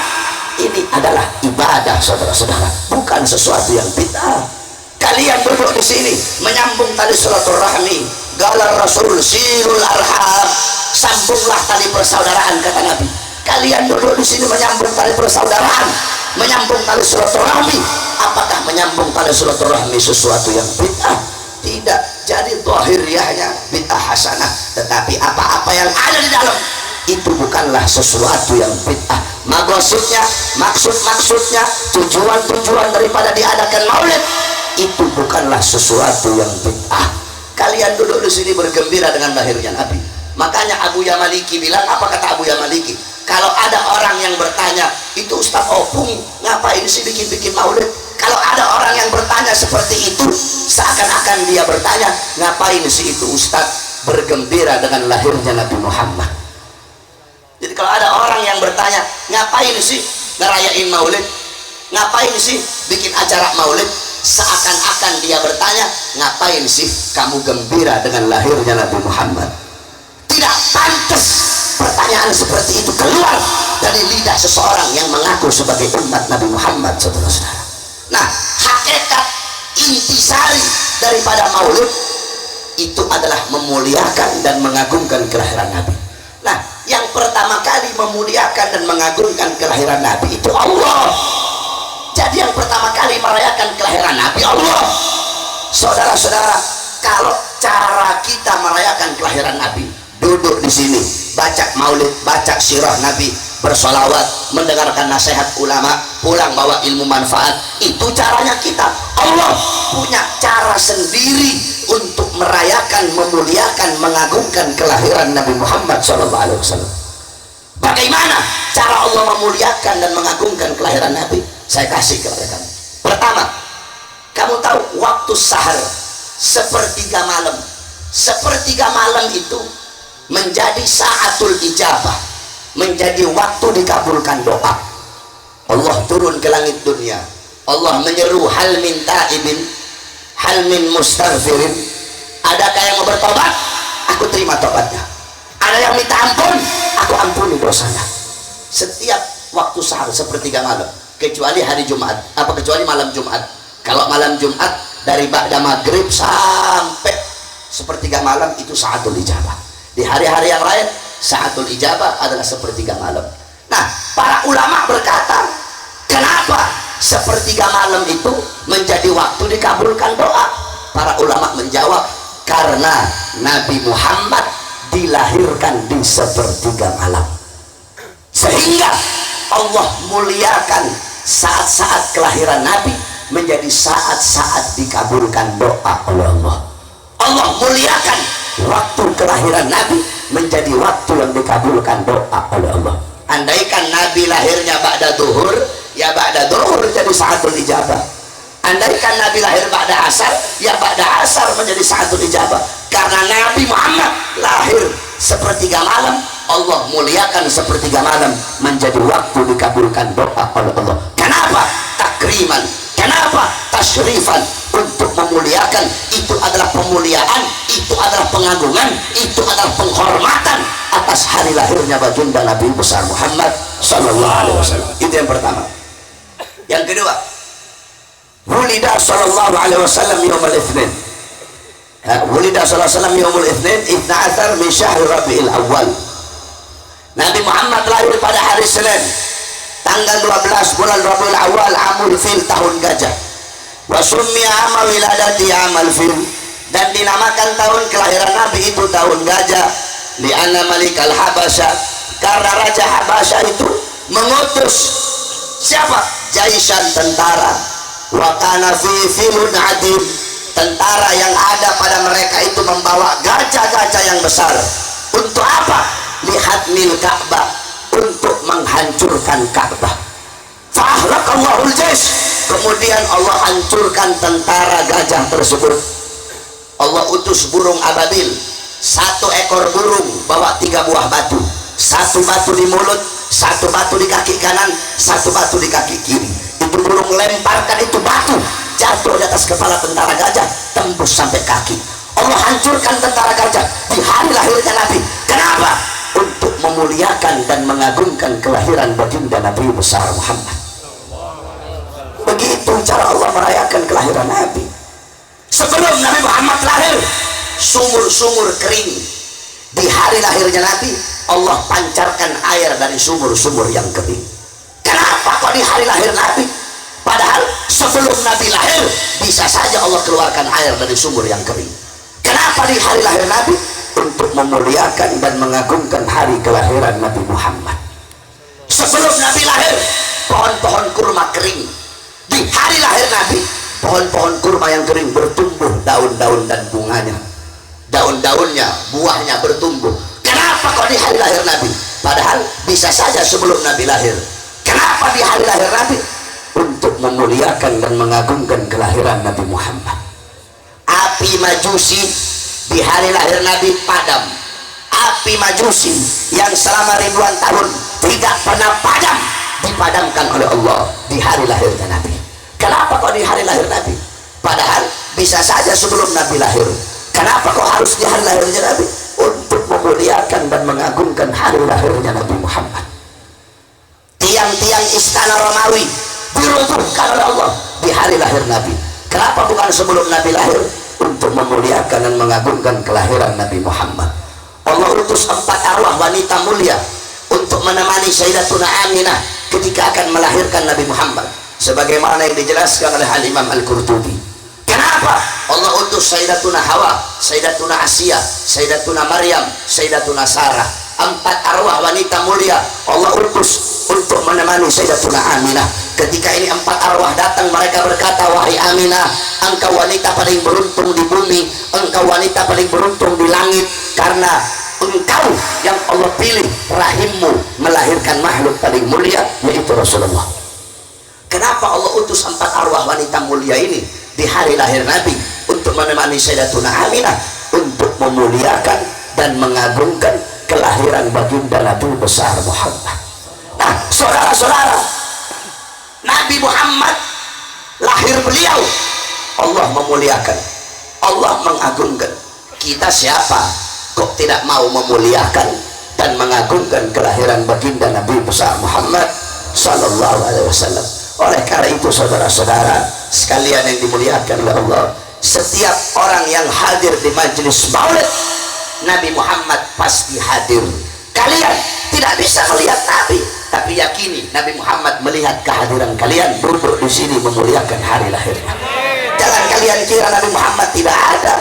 ini adalah ibadah, saudara-saudara, bukan sesuatu yang bid'ah. Kalian duduk di sini menyambung tali silaturahmi, qala Rasul silul arham, sambunglah tali persaudaraan, kata Nabi. Kalian duduk di sini menyambung tali persaudaraan, menyambung tali silaturahmi. Apakah menyambung tali silaturahmi sesuatu yang bid'ah? Tidak. Jadi zahiriyahnya bid'ah hasanah, tetapi apa-apa yang ada di dalam itu bukanlah sesuatu yang bid'ah. Maksudnya, maksudnya, tujuan daripada diadakan maulid itu bukanlah sesuatu yang bid'ah. Kalian duduk di sini bergembira dengan lahirnya Nabi. Makanya Abu Yamaliki bilang, apa kata Abu Yamaliki? Kalau ada orang yang bertanya, itu Ustaz Opung ngapain sih bikin-bikin maulid? Kalau ada orang yang bertanya seperti itu, seakan-akan dia bertanya, ngapain sih itu Ustaz bergembira dengan lahirnya Nabi Muhammad? Jadi kalau ada orang yang bertanya, ngapain sih ngerayain maulid? Ngapain sih bikin acara maulid? Seakan-akan dia bertanya, ngapain sih kamu gembira dengan lahirnya Nabi Muhammad? Tidak pantas pertanyaan seperti itu keluar dari lidah seseorang yang mengaku sebagai umat Nabi Muhammad, saudara-saudara. Nah, hakikat intisari daripada maulid itu adalah memuliakan dan mengagungkan kelahiran Nabi. Nah, yang pertama kali memuliakan dan mengagungkan kelahiran Nabi itu Allah. Jadi yang pertama kali merayakan kelahiran Nabi Allah. Saudara-saudara, kalau cara kita merayakan kelahiran Nabi, duduk di sini, baca maulid, baca sirah Nabi, bersolawat, mendengarkan nasihat ulama, pulang bawa ilmu manfaat, itu caranya kita. Allah punya cara sendiri untuk merayakan, memuliakan, mengagungkan kelahiran Nabi Muhammad SAW. Bagaimana cara Allah memuliakan dan mengagungkan kelahiran Nabi? Saya kasih kepada kamu. Pertama, kamu tahu waktu sahar, sepertiga malam. Sepertiga malam itu menjadi saatul ijabah, menjadi waktu dikabulkan doa. Allah turun ke langit dunia, Allah menyeru, hal min taibin, hal min mustaghfirin. Adakah yang mau bertobat? Aku terima tobatnya. Ada yang minta ampun? Aku ampuni dosanya. Setiap waktu sahar sepertiga malam, kecuali hari Jumat, kecuali malam Jumat. Kalau malam Jumat dari ba'da maghrib sampai sepertiga malam itu saatul ijabah. Di hari-hari yang lain saatul ijabah adalah sepertiga malam. Nah, para ulama berkata, kenapa sepertiga malam itu menjadi waktu dikabulkan doa? Para ulama menjawab, karena Nabi Muhammad dilahirkan di sepertiga malam, sehingga Allah muliakan saat-saat kelahiran Nabi menjadi saat-saat dikabulkan doa oleh Allah. Allah muliakan waktu kelahiran Nabi menjadi waktu yang dikabulkan doa oleh Allah. Andaikan Nabi lahirnya ba'da duhur, ya ba'da duhur jadi saatul ijabah. Andaikan Nabi lahir ba'da asar, ya ba'da asar menjadi saatul ijabah. Karena Nabi Muhammad lahir sepertiga malam, Allah muliakan sepertiga malam menjadi waktu dikabulkan doa oleh Allah. Kenapa? Takriman. Kenapa? Tasyrifan. Untuk memuliakan. Itu adalah pemuliaan, itu adalah pengagungan, itu adalah penghormatan atas hari lahirnya baginda Nabi besar Muhammad sallallahu alaihi wasallam. Itu yang pertama. Yang kedua, wulida sallallahu alaihi wasallam yaumul itsnin. Wulida sallallahu alaihi wasallam yaumul itsnin 12 min syahr Rabiul Awal. Nabi Muhammad lahir pada hari Senin tanggal 12 bulan Rabiul Awal amul fil, tahun gajah. Wa summiya ama wiladati amal fil, dan dinamakan tahun kelahiran Nabi itu tahun gajah. Li'anna malikal Habasya, karena raja Habasya itu mengutus siapa? Jaisan, tentara. Wa kana fi filun adim, tentara yang ada pada mereka itu membawa gajah-gajah yang besar. Untuk apa? Lihatmil Ka'bah, untuk menghancurkan Ka'bah. Fa'ahlakallahul jais, kemudian Allah hancurkan tentara gajah tersebut. Allah utus burung ababil, satu ekor burung bawa 3 buah batu, satu batu di mulut, satu batu di kaki kanan, satu batu di kaki kiri. Itu burung lemparkan itu batu, jatuh di atas kepala tentara gajah, tembus sampai kaki. Allah hancurkan tentara gajah di hari lahirnya Nabi. Kenapa? Untuk memuliakan dan mengagungkan kelahiran baginda Nabi besar Muhammad. Begitu cara Allah merayakan kelahiran Nabi. Sebelum Nabi Muhammad lahir, sumur-sumur kering. Di hari lahirnya Nabi, Allah pancarkan air dari sumur-sumur yang kering. Kenapa kok di hari lahir Nabi? Padahal sebelum Nabi lahir, bisa saja Allah keluarkan air dari sumur yang kering. Kenapa di hari lahir Nabi? Untuk memuliakan dan mengagungkan hari kelahiran Nabi Muhammad. Sebelum Nabi lahir, pohon-pohon kurma kering. Di hari lahir Nabi, pohon-pohon kurma yang kering bertumbuh daun-daun dan bunganya, daun-daunnya, buahnya bertumbuh. Kenapa kok di hari lahir Nabi? Padahal bisa saja sebelum Nabi lahir. Kenapa di hari lahir Nabi? Untuk memuliakan dan mengagungkan kelahiran Nabi Muhammad. Api Majusi di hari lahir Nabi padam. Api Majusi yang selama ribuan tahun tidak pernah padam, dipadamkan oleh Allah di hari lahirnya Nabi. Kenapa kok di hari lahir Nabi? Padahal bisa saja sebelum Nabi lahir. Kenapa kok harus di hari lahirnya Nabi? Untuk memuliakan dan mengagungkan hari lahirnya Nabi Muhammad. Tiang-tiang istana Romawi diruntuhkan oleh Allah di hari lahir Nabi. Kenapa bukan sebelum Nabi lahir? Untuk memuliakan dan mengagungkan kelahiran Nabi Muhammad. Allah utus 4 arwah wanita mulia untuk menemani Sayyidatuna Aminah ketika akan melahirkan Nabi Muhammad, sebagaimana yang dijelaskan oleh Al-Imam Al-Qurtubi. Kenapa Allah utus Sayyidatuna Hawa, Sayyidatuna Asiyah, Sayyidatuna Maryam, Sayyidatuna Sarah? 4 arwah wanita mulia Allah utus untuk menemani Sayyidatuna Aminah. Ketika ini 4 arwah datang, mereka berkata, wahai Aminah, engkau wanita paling beruntung di bumi, engkau wanita paling beruntung di langit, karena engkau yang Allah pilih rahimmu melahirkan makhluk paling mulia, yaitu Rasulullah. Kenapa Allah utus 4 arwah wanita mulia ini di hari lahir Nabi untuk menemani Sayyidatuna Aminah, untuk memuliakan dan mengagungkan kelahiran baginda Nabi besar Muhammad. Nah, saudara-saudara, Nabi Muhammad lahir beliau, Allah memuliakan, Allah mengagungkan. Kita siapa kok tidak mau memuliakan dan mengagungkan kelahiran baginda Nabi besar Muhammad sallallahu alaihi wasallam? Oleh karena itu, saudara-saudara sekalian yang dimuliakan oleh Allah, setiap orang yang hadir di majelis maulid Nabi Muhammad pasti hadir. Kalian tidak bisa melihat Nabi, tapi yakini Nabi Muhammad melihat kehadiran kalian duduk di sini memuliakan hari lahirnya. Jangan kalian kira Nabi Muhammad tidak ada,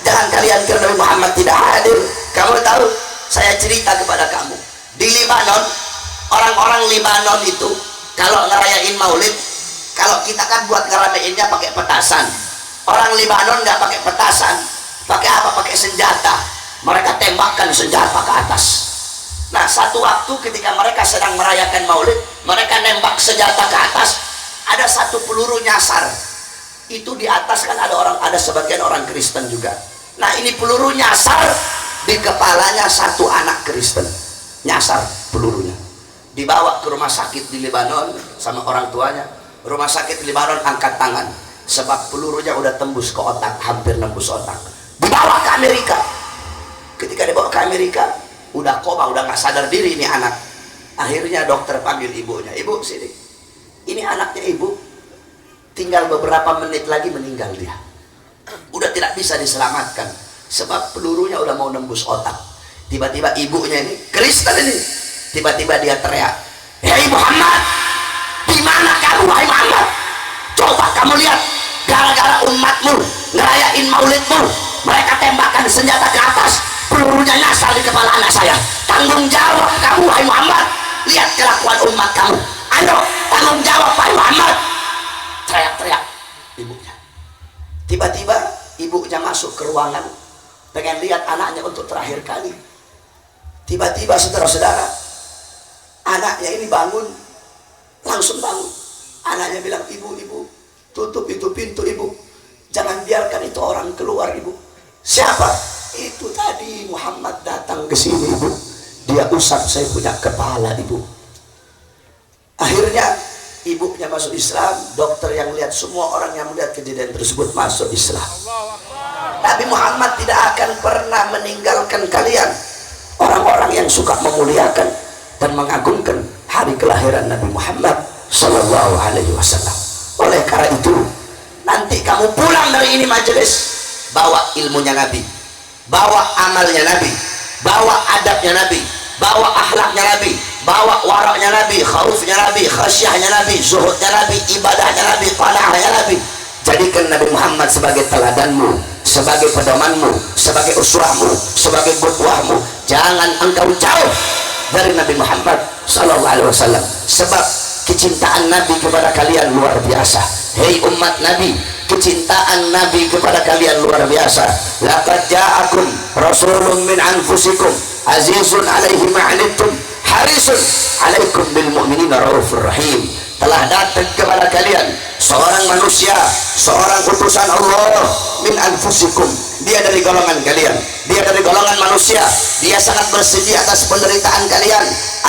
jangan kalian kira Nabi Muhammad tidak hadir. Kamu tahu, saya cerita kepada kamu, di Libanon, orang-orang Libanon itu kalau ngerayain maulid, kalau kita kan buat ngerayainnya pakai petasan. Orang Libanon nggak pakai petasan, pakai apa? Pakai senjata. Mereka tembakkan senjata ke atas. Nah, satu waktu ketika mereka sedang merayakan maulid, mereka nembak senjata ke atas, ada satu peluru nyasar. Itu di atas kan ada sebagian orang Kristen juga. Nah, ini peluru nyasar di kepalanya satu anak Kristen. Nyasar pelurunya. Dibawa ke rumah sakit di Lebanon sama orang tuanya. Rumah sakit di Lebanon angkat tangan, sebab pelurunya udah tembus ke otak, hampir nembus otak. Dibawa ke Amerika. Ketika dibawa ke Amerika, udah koma, udah nggak sadar diri ini anak. Akhirnya dokter panggil ibunya, ibu sini, ini anaknya ibu, tinggal beberapa menit lagi meninggal dia. Udah tidak bisa diselamatkan, sebab pelurunya udah mau nembus otak. Tiba-tiba ibunya ini Kristen ini, tiba-tiba dia teriak, hei Muhammad, di mana kamu wahai Muhammad? Coba kamu lihat, gara-gara umatmu ngerayain maulidmu, mereka tembakkan senjata ke atas, pelurunya nyasar di kepala anak saya. Tanggung jawab kamu wahai Muhammad. Lihat kelakuan umat kamu, ayo tanggung jawab wahai Muhammad. Teriak-teriak ibunya. Tiba-tiba ibunya masuk ke ruangan, pengen lihat anaknya untuk terakhir kali. Tiba-tiba saudara-saudara, anaknya ini bangun, langsung bangun. Anaknya bilang, ibu, tutup itu pintu ibu, jangan biarkan itu orang keluar ibu. Siapa? Itu tadi Muhammad datang ke sini ibu, dia usap saya punya kepala ibu. Akhirnya ibunya masuk Islam. Dokter yang lihat, semua orang yang melihat kejadian tersebut masuk Islam. Nabi Muhammad tidak akan pernah meninggalkan kalian, orang-orang yang suka memuliakan dan mengagungkan hari kelahiran Nabi Muhammad Sallallahu Alaihi Wasallam. Oleh karena itu, nanti kamu pulang dari ini majelis, bawa ilmunya Nabi, bawa amalnya Nabi, bawa adabnya Nabi, bawa akhlaknya Nabi, bawa waraknya Nabi, khaufnya Nabi, khasyahnya Nabi, zuhudnya Nabi, ibadahnya Nabi, qanaahnya Nabi. Jadikan Nabi Muhammad sebagai teladanmu, sebagai pedomanmu, sebagai uswahmu, sebagai qudwahmu. Jangan engkau jauh dari Nabi Muhammad Sallallahu Alaihi Wasallam, sebab kecintaan Nabi kepada kalian luar biasa. Hei umat Nabi, kecintaan Nabi kepada kalian luar biasa. Laqad ja'akum rasulun min anfusikum azizun alaihi ma'anittum harisun alaikum bil mu'minina raufur rahim. Telah datang kepada kalian seorang manusia, seorang utusan Allah min anfusikum. Dia dari golongan kalian, dia dari golongan manusia. Dia sangat bersedia atas penderitaan kalian,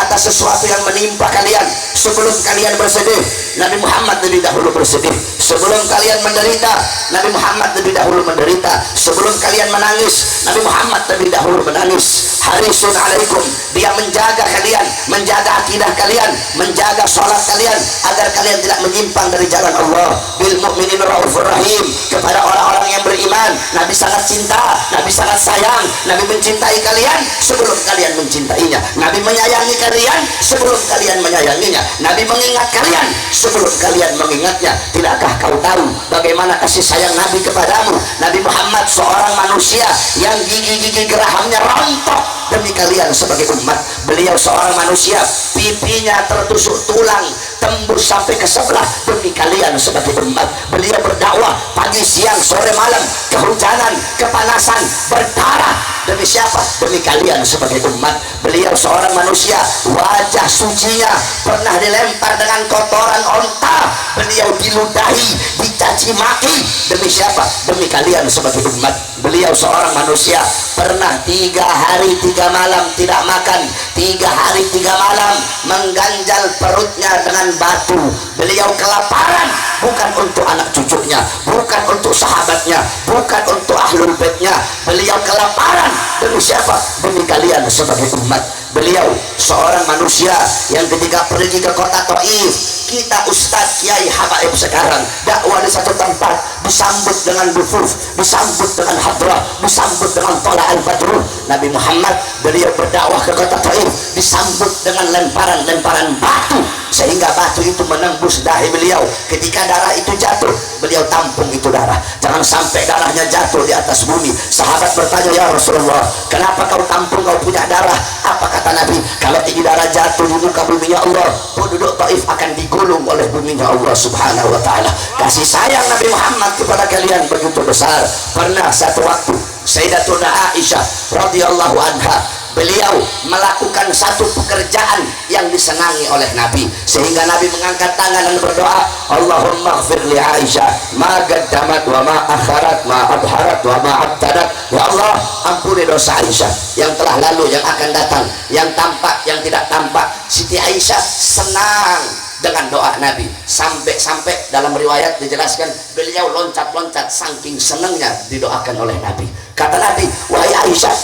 atas sesuatu yang menimpa kalian. Sebelum kalian bersedih, Nabi Muhammad lebih dahulu bersedih. Sebelum kalian menderita, Nabi Muhammad lebih dahulu menderita. Sebelum kalian menangis, Nabi Muhammad lebih dahulu menangis. Harisun alaikum, dia menjaga kalian, menjaga akidah kalian, menjaga sholat kalian, agar kalian tidak menyimpang dari jalan Allah. Bil mu'minin raufur rahim, kepada orang-orang yang beriman Nabi sangat cinta, Nabi sangat sayang. Nabi mencintai kalian sebelum kalian mencintainya. Nabi menyayangi kalian sebelum kalian menyayanginya. Nabi mengingat kalian sebelum kalian mengingatnya. Tidakkah kau tahu bagaimana kasih sayang Nabi kepadamu? Nabi Muhammad seorang manusia yang gigi-gigi gerahamnya rontok demi kalian sebagai umat. Beliau seorang manusia, pipinya tertusuk tulang tembus sampai ke sebelah demi kalian sebagai umat. Beliau berdakwah pagi, siang, sore, malam, kehujanan, kepanasan, berdarah. Demi siapa? Demi kalian sebagai umat. Beliau seorang manusia, wajah sucinya pernah dilempar dengan kotoran onta. Beliau diludahi, dicaci maki. Demi siapa? Demi kalian sebagai umat. Beliau seorang manusia, pernah 3 hari 3 malam tidak makan, 3 hari 3 malam mengganjal perutnya dengan batu. Beliau kelaparan, bukan untuk anak cucunya, bukan untuk sahabatnya, bukan untuk ahlul baitnya. Beliau kelaparan demi siapa? Demi kalian sebagai umat. Beliau seorang manusia yang ketika pergi ke kota Taif, kita ustadz kiai habaib sekarang dakwah di satu tempat, disambut dengan dufuf, disambut dengan hadrah, disambut dengan tola al-badruh. Nabi Muhammad beliau berdakwah ke kota Taif, disambut dengan lemparan-lemparan batu, sehingga batu itu menembus dahi beliau. Ketika darah itu jatuh, beliau tampung itu darah, jangan sampai darahnya jatuh di atas bumi. Sahabat bertanya, ya Rasulullah, kenapa kau tampung, kau punya darah? Apa kata Nabi? Kalau ini darah jatuh di muka buminya Allah, penduduk Taif akan digulung oleh buminya Allah subhanahu wa ta'ala. Kasih sayang Nabi Muhammad kepada kalian begitu besar. Pernah satu waktu Sayyidatuna Aisyah radhiyallahu anha, beliau melakukan satu pekerjaan yang disenangi oleh Nabi, sehingga Nabi mengangkat tangan dan berdoa, Allahumma ighfir li Aisyah ma qaddamat wa ma akharat ma adharat wa ma abtadat. Ya Allah, ampuni dosa Aisyah yang telah lalu, yang akan datang, yang tampak, yang tidak tampak. Siti Aisyah senang dengan doa Nabi, sampai-sampai dalam riwayat dijelaskan beliau loncat-loncat saking senangnya didoakan oleh Nabi. Kata Nabi, wahai Aisyah,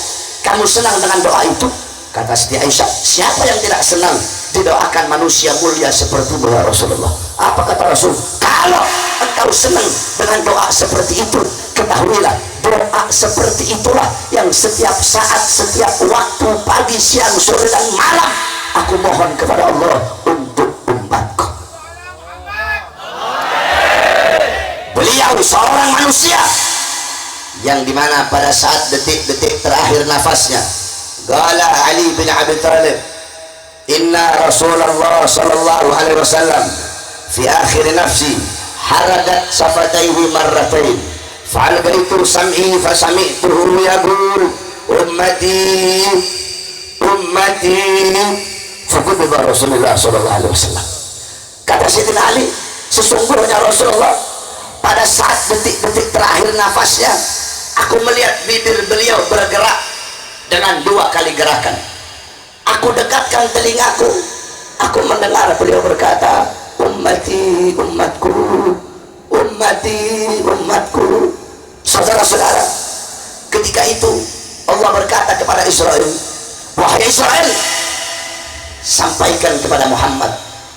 kamu senang dengan doa itu? Kata Siti Aisyah, siapa yang tidak senang didoakan manusia mulia sepertimu ya Rasulullah? Apa kata Rasul? Kalau engkau senang dengan doa seperti itu, ketahuilah doa seperti itulah yang setiap saat, setiap waktu, pagi, siang, sore, dan malam aku mohon kepada Allah untuk umatku. seorang manusia yang dimana pada saat detik-detik terakhir nafasnya, qala Ali bin Abi Thalib, inna Rasulullah sallallahu alaihi wasallam fi akhir nafsi haradat safataihi marratain fa'algaitu sam'i fasami'tuhu yaqul ummati ummati faqutiba Rasulullah sallallahu alaihi wasallam. Kata Sayyidina Ali, sesungguhnya Rasulullah pada saat detik-detik terakhir nafasnya, aku melihat bibir beliau bergerak dengan 2 kali gerakan. Aku dekatkan telingaku, aku mendengar beliau berkata, ummati umatku, ummati umatku. Saudara-saudara, ketika itu Allah berkata kepada Israel, wahai Israel, sampaikan kepada Muhammad,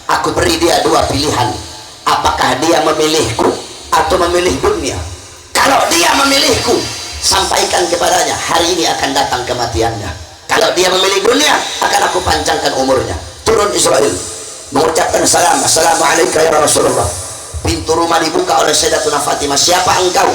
aku beri dia 2 pilihan, apakah dia memilihku atau memilih dunia. Kalau dia memilihku, sampaikan kepadanya, hari ini akan datang kematiannya. Kalau dia memilih dunia, akan aku panjangkan umurnya. Turun Israel, mengucapkan salam, assalamualaikum ya Rasulullah. Pintu rumah dibuka oleh Sayyidatuna Fatimah. Siapa engkau?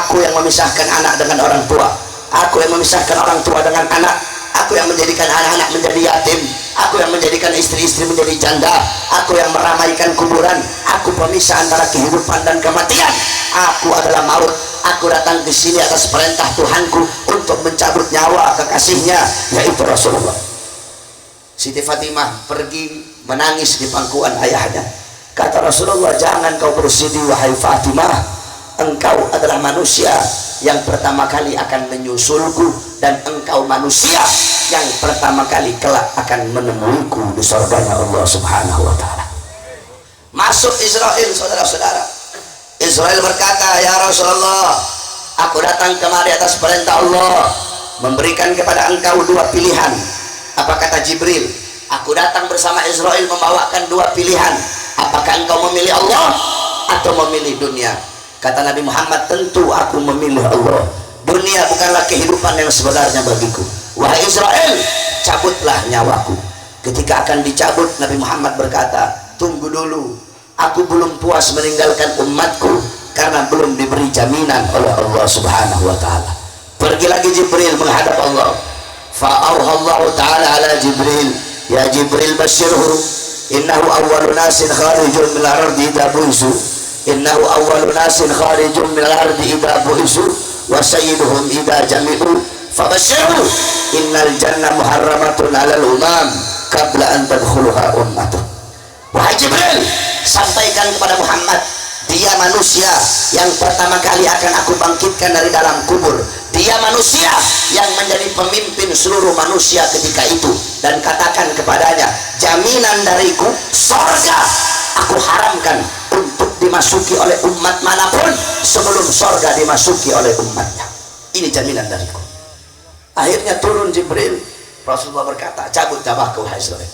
Aku yang memisahkan anak dengan orang tua, aku yang memisahkan orang tua dengan anak, aku yang menjadikan anak-anak menjadi yatim, aku yang menjadikan istri-istri menjadi janda, aku yang meramaikan kuburan, aku pemisah antara kehidupan dan kematian. Aku adalah maut. Aku datang ke sini atas perintah Tuhanku untuk mencabut nyawa kekasihnya, yaitu Rasulullah. Siti Fatimah pergi menangis di pangkuan ayahnya. Kata Rasulullah, jangan kau bersedih wahai Fatimah, engkau adalah manusia yang pertama kali akan menyusulku, dan engkau manusia yang pertama kali kelak akan menemuiku di surganya Allah subhanahu wa ta'ala. Masuk Israel, saudara-saudara. Israel berkata, ya Rasulullah, aku datang kemari atas perintah Allah, memberikan kepada engkau 2 pilihan. Apa kata Jibril? Aku datang bersama Israel membawakan 2 pilihan, apakah engkau memilih Allah atau memilih dunia? Kata Nabi Muhammad, tentu aku memilih Allah. Dunia bukanlah kehidupan yang sebenarnya bagiku. Wahai Israel, cabutlah nyawaku. Ketika akan dicabut, Nabi Muhammad berkata, tunggu dulu, aku belum puas meninggalkan umatku karena belum diberi jaminan oleh Allah subhanahu wa ta'ala. Pergi lagi Jibril menghadap Allah. Fa'auhallahu ta'ala ala Jibril, ya Jibril basyirhu, innahu awwalu nasin kharijun min al-ardi idha buisu, innahu awwalu nasin kharijun min al-ardi idha buisu, wa sayyiduhum idha jami'u, fabasyirhu, innal jannah muharramatun ala al-umam qabla an tadkhuluha ummatuh. Wahai Jibril, sampaikan kepada Muhammad, dia manusia yang pertama kali akan aku bangkitkan dari dalam kubur. Dia manusia yang menjadi pemimpin seluruh manusia ketika itu. Dan katakan kepadanya, jaminan dariku, sorga aku haramkan untuk dimasuki oleh umat manapun sebelum sorga dimasuki oleh umatnya. Ini jaminan dariku. Akhirnya turun Jibril. Rasulullah berkata, cabut nyawaku wahai Israel.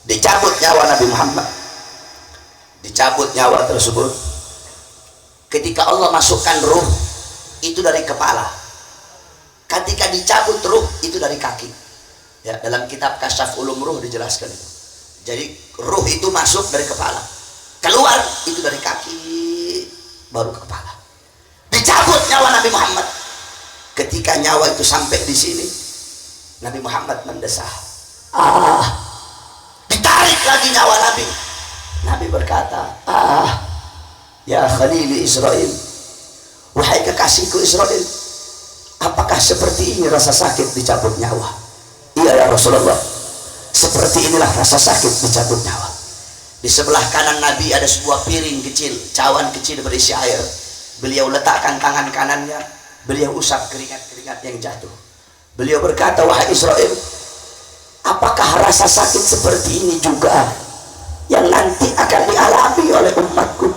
Dicabut nyawa Nabi Muhammad, dicabut nyawa tersebut. Ketika Allah masukkan ruh itu dari kepala, ketika dicabut ruh itu dari kaki. Ya, dalam kitab Kasyaf Ulum Ruh dijelaskan itu. Jadi ruh itu masuk dari kepala, keluar itu dari kaki, baru ke kepala. Dicabut nyawa Nabi Muhammad. Ketika nyawa itu sampai di sini, Nabi Muhammad mendesah. Ditarik lagi nyawa Nabi. Nabi berkata, ya Khalili Israel, wahai kekasihku Israel, apakah seperti ini rasa sakit dicabut nyawa? Iya ya Rasulullah, seperti inilah rasa sakit dicabut nyawa. Di sebelah kanan Nabi ada sebuah piring kecil, cawan kecil berisi air. Beliau letakkan tangan kanannya, beliau usap keringat-keringat yang jatuh. Beliau berkata, wahai Israel, apakah rasa sakit seperti ini juga yang nanti akan dialami oleh umatku?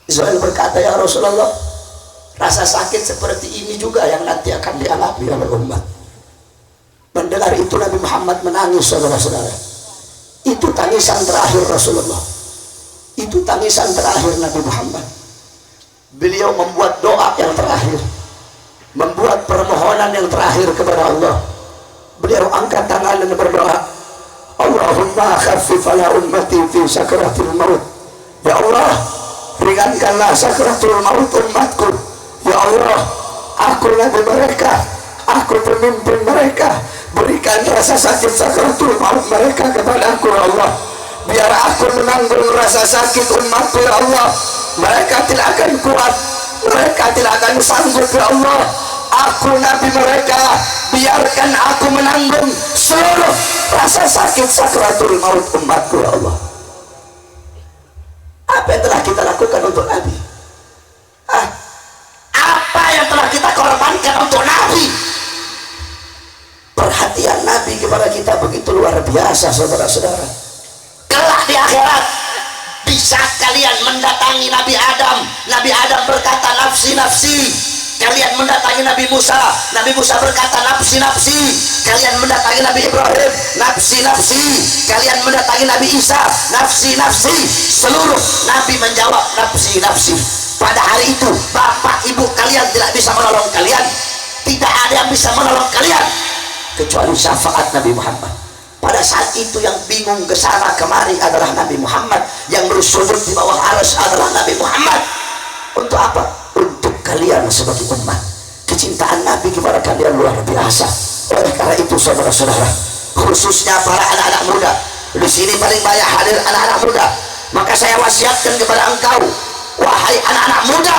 Israel berkata, ya Rasulullah, rasa sakit seperti ini juga yang nanti akan dialami oleh umat. Mendengar itu Nabi Muhammad menangis, saudara-saudara. Itu tangisan terakhir Rasulullah, itu tangisan terakhir Nabi Muhammad. Beliau membuat doa yang terakhir, membuat permohonan yang terakhir kepada Allah. Beliau angkat tangan dan berdoa, Allahumma khaffif ala ummati fi sakaratil maut. Ya Allah, ringankanlah sakratul maut umatku. Ya Allah, aku nabi mereka, aku pemimpin mereka, berikan rasa sakit sakratul maut mereka kepada aku ya Allah, biar aku menanggung rasa sakit umatku ya Allah. Mereka tidak akan kuat, mereka tidak akan sanggup ya Allah. Aku nabi mereka, biarkan aku menanggung seluruh rasa sakit sakratul maut umatku ya Allah. Apa yang telah kita lakukan untuk nabi? Apa yang telah kita korbankan untuk nabi? Perhatian nabi kepada kita begitu luar biasa, saudara-saudara. Kelak di akhirat bisa kalian mendatangi Nabi Adam. Nabi Adam berkata nafsi nafsi. Kalian mendatangi Nabi Musa. Nabi Musa berkata nafsi nafsi. Kalian mendatangi Nabi Ibrahim, nafsi nafsi. Kalian mendatangi Nabi Isa, nafsi nafsi. Seluruh nabi menjawab nafsi nafsi. Pada hari itu bapak ibu kalian tidak bisa menolong kalian, tidak ada yang bisa menolong kalian kecuali syafaat Nabi Muhammad. Pada saat itu yang bingung ke sana kemari adalah Nabi Muhammad, yang bersujud di bawah arsy adalah Nabi Muhammad. Untuk apa? Untuk kalian sebagai umat. Kecintaan Nabi kepada kalian luar biasa. Oleh karena itu saudara-saudara, khususnya para anak-anak muda, di sini paling banyak hadir anak-anak muda, maka saya wasiatkan kepada engkau, wahai anak-anak muda,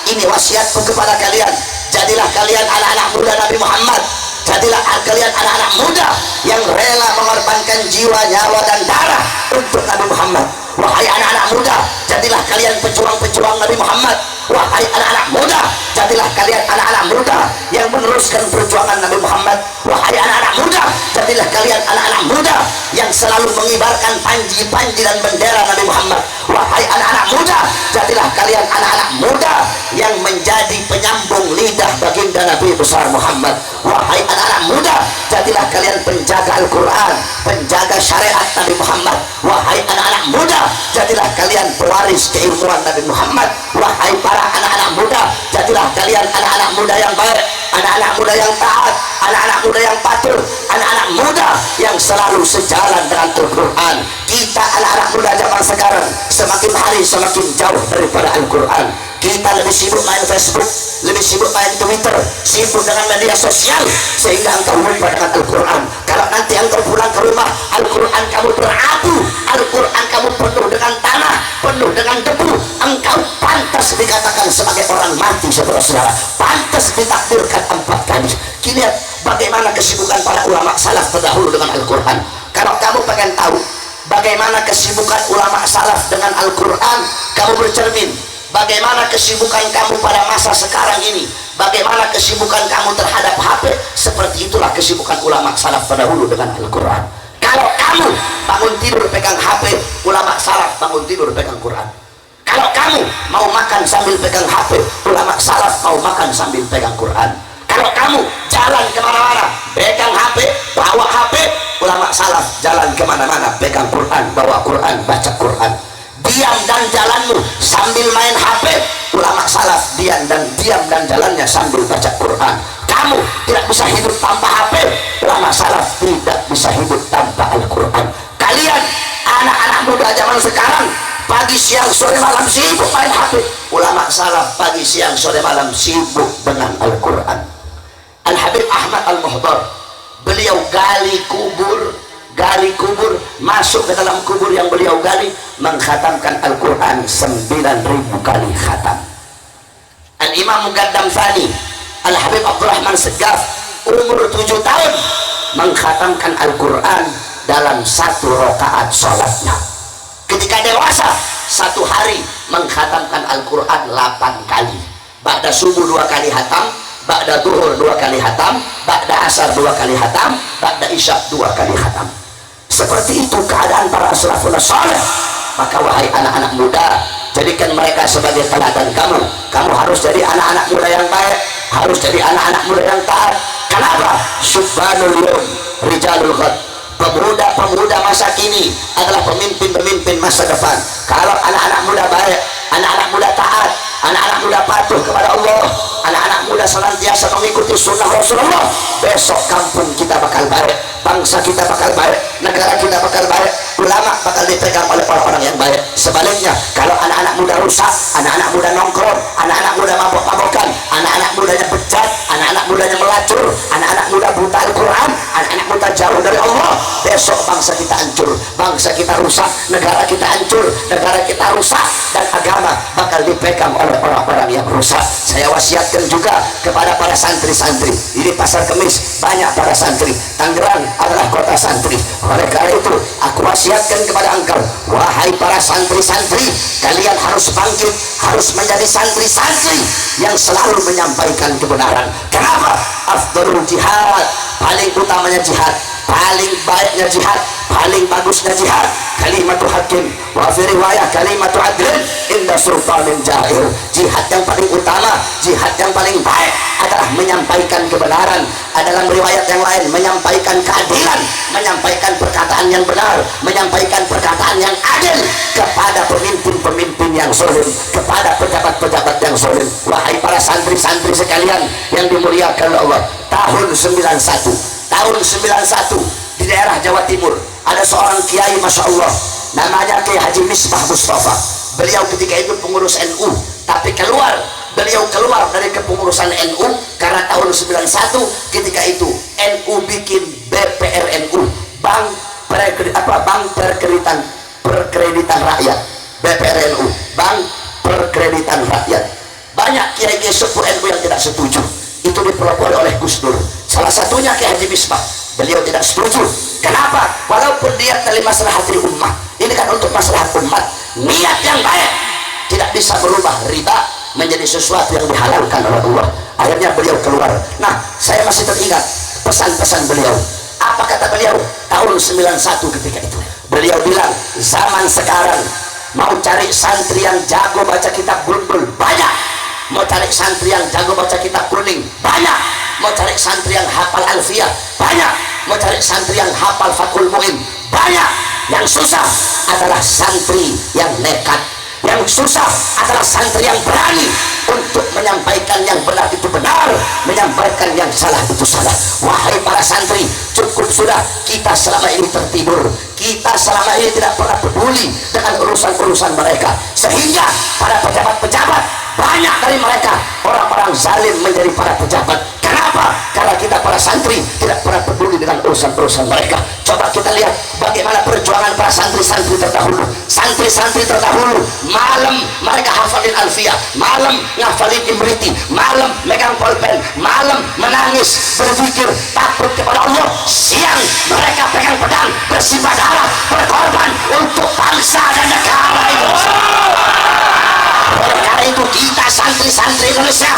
ini wasiatku kepada kalian, jadilah kalian anak-anak muda Nabi Muhammad. Jadilah kalian anak-anak muda yang rela mengorbankan jiwa, nyawa dan darah untuk Nabi Muhammad. Wahai anak-anak muda, jadilah kalian pejuang-pejuang Nabi Muhammad. Wahai anak-anak muda, jadilah kalian anak-anak muda yang meneruskan perjuangan Nabi Muhammad. Wahai anak-anak muda, jadilah kalian anak-anak muda yang selalu mengibarkan panji-panji dan bendera Nabi Muhammad. Wahai anak-anak muda, jadilah kalian anak-anak muda yang menjadi penyambung lidah baginda Nabi besar Muhammad. Wahai anak-anak muda, jadilah kalian penjaga Al-Quran, penjaga syariat Nabi Muhammad. Wahai anak-anak muda, jadilah kalian pewaris keilmuan Nabi Muhammad. Wahai para anak-anak muda, jadilah kalian anak-anak muda yang baik, anak-anak muda yang taat, anak-anak muda yang patuh, anak-anak muda yang selalu sejalan dengan Al-Quran. Kita anak-anak muda zaman sekarang semakin hari semakin jauh daripada Al-Quran. Kita lebih sibuk main Facebook, lebih sibuk main Twitter, sibuk dengan media sosial, sehingga engkau lupa dengan Al-Quran. Kalau nanti engkau pulang ke rumah, Al-Quran kamu berabu, Al-Quran kamu penuh dengan tanah, penuh dengan debu, engkau pantas dikatakan sebagai orang mati, saudara-saudara. Pantas ditakdirkan 4 kali. Lihat bagaimana kesibukan para ulama salaf terdahulu dengan Al-Quran. Kalau kamu pengen tahu bagaimana kesibukan ulama salaf dengan Al-Quran, kamu bercermin bagaimana kesibukan kamu pada masa sekarang ini, bagaimana kesibukan kamu terhadap HP. Seperti itulah kesibukan ulama salaf terdahulu dengan Al-Quran. Kalau kamu bangun tidur pegang HP, ulama salaf bangun tidur pegang Quran. Kalau kamu mau makan sambil pegang HP, ulama salaf mau makan sambil pegang Quran. Kalau kamu jalan kemana-mana pegang HP, bawa HP, ulama salaf jalan kemana-mana pegang Quran, bawa Quran, baca Quran. Diam dan jalanmu sambil main HP, ulama salaf diam dan jalannya sambil baca Quran. Kamu tidak bisa hidup tanpa HP, ulama salaf tidak bisa hidup tanpa Al-Quran. Kalian anak-anak muda zaman sekarang pagi siang sore malam sibuk main HP, ulama salaf pagi siang sore malam sibuk dengan Al-Quran. Al-Habib Ahmad Al-Muhdar, beliau gali kubur, masuk ke dalam kubur yang beliau gali, mengkhatamkan Al-Quran 9.000 kali khatam. Al-Imam Muqaddam Thani Al-Habib Abdurrahman Segaf, umur 7 tahun, mengkhatamkan Al-Quran dalam 1 rakaat sholatnya. Ketika dewasa, 1 hari mengkhatamkan Al-Quran 8 kali. Ba'da subuh 2 kali khatam, ba'da duhur 2 kali khatam, ba'da asar 2 kali khatam, ba'da isya 2 kali khatam. Seperti itu keadaan para salafun saleh. Maka wahai anak-anak muda, jadikan mereka sebagai teladan kamu. Kamu harus jadi anak-anak muda yang baik, harus jadi anak-anak muda yang taat. Kenapa? Subhanul yawm rijalul ghad. Pemuda-pemuda masa kini adalah pemimpin-pemimpin masa depan. Kalau anak-anak muda baik, anak-anak muda taat, anak-anak muda patuh kepada Allah, anak-anak muda senantiasa mengikuti sunnah Rasulullah, besok kampung kita bakal baik, bangsa kita bakal baik, negara kita bakal baik, ulama bakal dipegang oleh orang-orang yang baik. Sebaliknya kalau anak-anak muda rusak, anak-anak muda nongkrong, anak-anak muda mabok-mabokan, anak-anak mudanya bejat, anak-anak mudanya melacur, anak-anak muda buta Al-Quran, anak-anak muda jauh dari Allah, besok bangsa kita hancur, bangsa kita rusak, negara kita hancur, negara kita rusak, dan agama bakal dipegang oleh orang-orang yang rusak. Saya wasiatkan juga kepada para santri-santri, ini Pasar Kemis banyak para santri, Tangerang adalah kota santri. Oleh karena itu aku wasiatkan kepada engkau, wahai para santri-santri, kalian harus bangkit, harus menjadi santri-santri yang selalu menyampaikan kebenaran. Kenapa? Afdalul jihad, paling utamanya jihad, paling baiknya jihad, paling bagusnya jihad kalimatu hakim, wa fi riwayah kalimatu adlin inda sultanin jahil. Jihad yang paling utama, jihad yang paling baik adalah menyampaikan kebenaran. Dalam riwayat yang lain menyampaikan keadilan, menyampaikan perkataan yang benar, menyampaikan perkataan yang adil kepada pemimpin-pemimpin yang zalim, kepada pejabat-pejabat yang zalim. Wahai para santri-santri sekalian yang dimuliakan Allah, tahun 91 di daerah Jawa Timur ada seorang kiai, masya Allah, namanya Kiai Haji Misbah Mustafa. Beliau ketika itu pengurus NU, tapi beliau keluar dari kepengurusan NU karena tahun 91 ketika itu NU bikin BPRNU, Bank Perkreditan Rakyat, BPRNU, Bank Perkreditan Rakyat. Banyak kiai-kiai sepuh NU yang tidak setuju, itu dipelopori oleh Gus Dur. Salah satunya Kiai Haji Misbah, beliau tidak setuju. Kenapa? Walaupun dia dari maslahatil ummah, ini kan untuk maslahat umat, niat yang baik tidak bisa berubah riba menjadi sesuatu yang dihalalkan oleh Allah. Akhirnya beliau keluar. Nah, saya masih teringat pesan-pesan beliau. Apa kata beliau tahun 91 ketika itu? Beliau bilang, zaman sekarang mau cari santri yang jago baca kitab Bulbul banyak, mau cari santri yang jago baca kitab Kuning banyak, mau cari santri yang hafal Alfiyah banyak, mau cari santri yang hafal Fathul Muin banyak. Yang susah adalah santri yang nekat, yang susah adalah santri yang berani untuk menyampaikan yang benar itu benar, menyampaikan yang salah itu salah. Wahai para santri, cukup sudah kita selama ini tertidur, kita selama ini tidak pernah peduli dengan urusan-urusan mereka, sehingga para pejabat-pejabat, banyak dari mereka orang-orang zalim menjadi para pejabat. Kenapa? Karena kita para santri tidak pernah peduli dengan urusan-urusan mereka. Coba kita lihat bagaimana perjuangan para santri-santri terdahulu. Santri-santri terdahulu malam mereka hafalin Alfiyah, malam ngafalin Imriti, malam megang pulpen, malam menangis berzikir takut kepada Allah, siang mereka pegang pedang bersimbah darah berkorban untuk bangsa dan negara Indonesia. Oleh karena itu kita santri-santri Indonesia,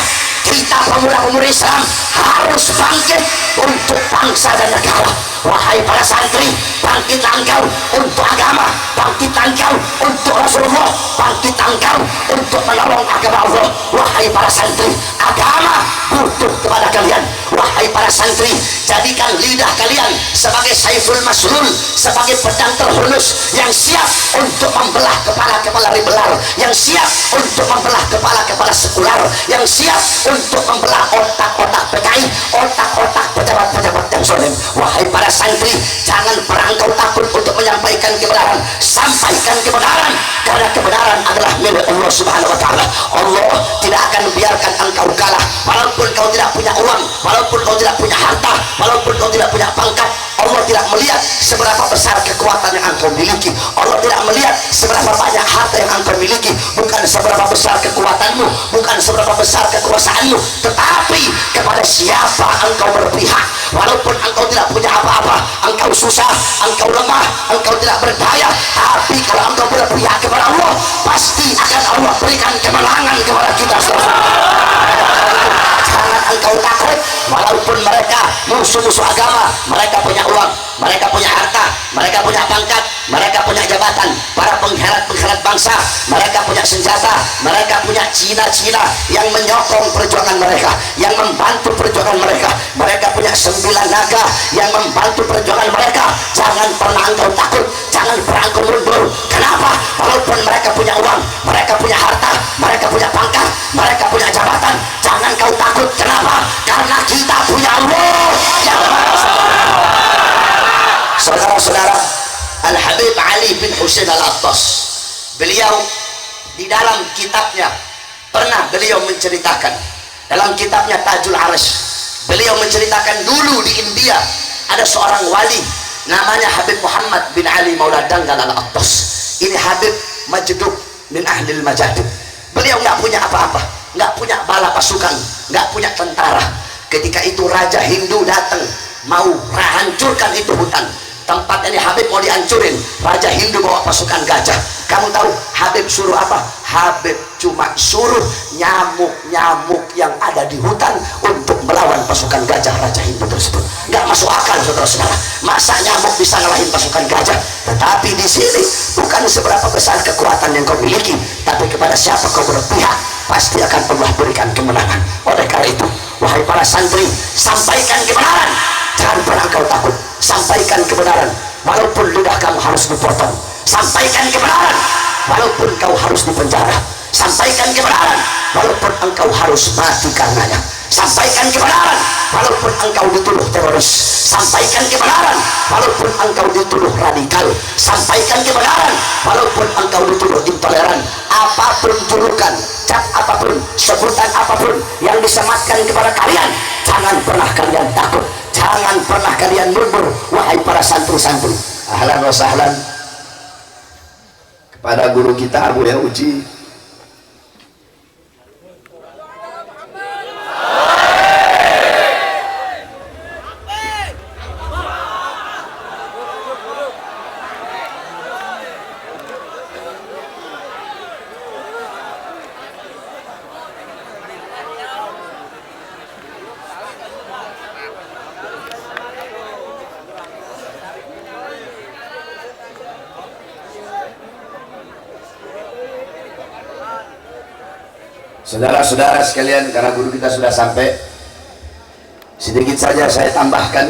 kita pemuda-pemudi Islam harus bangkit untuk bangsa dan negara. Wahai para santri, bangkitlah engkau untuk agama, bangkitlah engkau untuk Rasulullah, bangkitlah engkau untuk menolong agama Allah. Wahai para santri, agama butuh kepada kalian. Wahai para santri, jadikan lidah kalian sebagai saiful maslul, sebagai pedang terhunus yang siap untuk membelah kepala-kepala ribelar, yang siap untuk membelah kepala-kepala sekular, yang siap untuk membelah otak-otak PKI, otak-otak pejabat-pejabat yang zalim. Wahai para santri, jangan pernah engkau takut untuk menyampaikan kebenaran. Sampaikan kebenaran, karena kebenaran adalah milik Allah Subhanahu wa Ta'ala. Allah tidak akan biarkan engkau kalah, walaupun kau tidak punya uang, walaupun kau tidak punya harta, walaupun kau tidak punya pangkat. Allah tidak melihat seberapa besar kekuatan yang engkau miliki, Allah tidak melihat seberapa banyak harta yang engkau miliki, bukan seberapa besar kekuatanmu, bukan seberapa besar kekuasaanmu, tetapi kepada siapa engkau berpihak. Walaupun engkau tidak punya apa-apa, engkau susah, engkau lemah, engkau tidak berdaya, tapi kalau engkau berpihak kepada Allah, pasti akan Allah berikan kemenangan kepada kita. Jangan engkau takut, walaupun mereka musuh-musuh agama, mereka punya uang, mereka punya harta, mereka punya pangkat, mereka punya jabatan, para pengkhianat bangsa, mereka punya senjata, mereka punya Cina-Cina yang menyokong perjuangan mereka, yang membantu perjuangan mereka, mereka punya 9 naga yang membantu perjuangan mereka. Jangan pernah engkau takut, jangan pernah engkau mundur. Kenapa? Walaupun mereka punya uang, mereka punya harta, mereka punya pangkat, Ali bin Husain Al-Attas. Beliau di dalam kitabnya pernah beliau menceritakan, dalam kitabnya Tajul Arsh, beliau menceritakan dulu di India ada seorang wali namanya Habib Muhammad bin Ali Maula Danggal Al-Attas. Ini Habib Majdub min ahlil majadib. Beliau nggak punya apa-apa, nggak punya bala pasukan, nggak punya tentara. Ketika itu Raja Hindu datang mau hancurkan itu hutan tempat ini. Habib mau dihancurin, Raja Hindu bawa pasukan gajah. Kamu tahu Habib suruh apa? Habib cuma suruh nyamuk-nyamuk yang ada di hutan untuk melawan pasukan gajah Raja Hindu tersebut. Nggak masuk akal, saudara-saudara. Masa nyamuk bisa ngalahin pasukan gajah? Tetapi di sini bukan seberapa besar kekuatan yang kau miliki, tapi kepada siapa kau berpihak, pasti akan Allah berikan kemenangan. Oleh karena itu, wahai para santri, sampaikan kebenaran, jangan pernah kau takut. Sampaikan kebenaran walaupun lidah kamu harus dipotong. Sampaikan kebenaran walaupun kau harus dipenjara. Sampaikan kebenaran walaupun engkau harus mati karenanya. Sampaikan kebenaran walaupun engkau dituduh teroris. Sampaikan kebenaran walaupun engkau dituduh radikal. Sampaikan kebenaran walaupun engkau dituduh intoleran. Apapun julukan, cap apapun, sebutan apapun yang disematkan kepada kalian, jangan pernah kalian takut, jangan pernah kalian mundur, wahai para santri-santri. Ahlan wa sahlan kepada guru kita Abu Uji. Saudara-saudara sekalian, karena guru kita sudah sampai, sedikit saja saya tambahkan,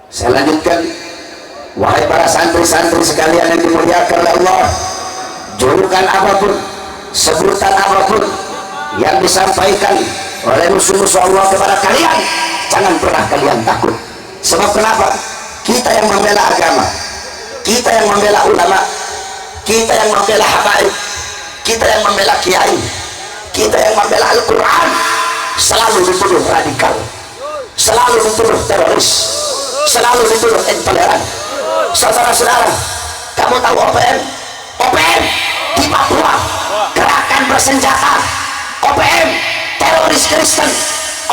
saya lanjutkan. Wahai para santri-santri sekalian yang dimuliakan oleh Allah, julukan apapun, sebutan apapun yang disampaikan oleh musuh-musuh Allah kepada kalian, jangan pernah kalian takut. Sebab kenapa? Kita yang membela agama, kita yang membela ulama, kita yang membela habaib, kita yang membela kiai, kita yang membela Al-Quran, selalu dituduh radikal, selalu dituduh teroris, selalu dituduh intoleran. Saudara-saudara, kamu tahu OPM? OPM di Papua, gerakan bersenjata. OPM teroris Kristen.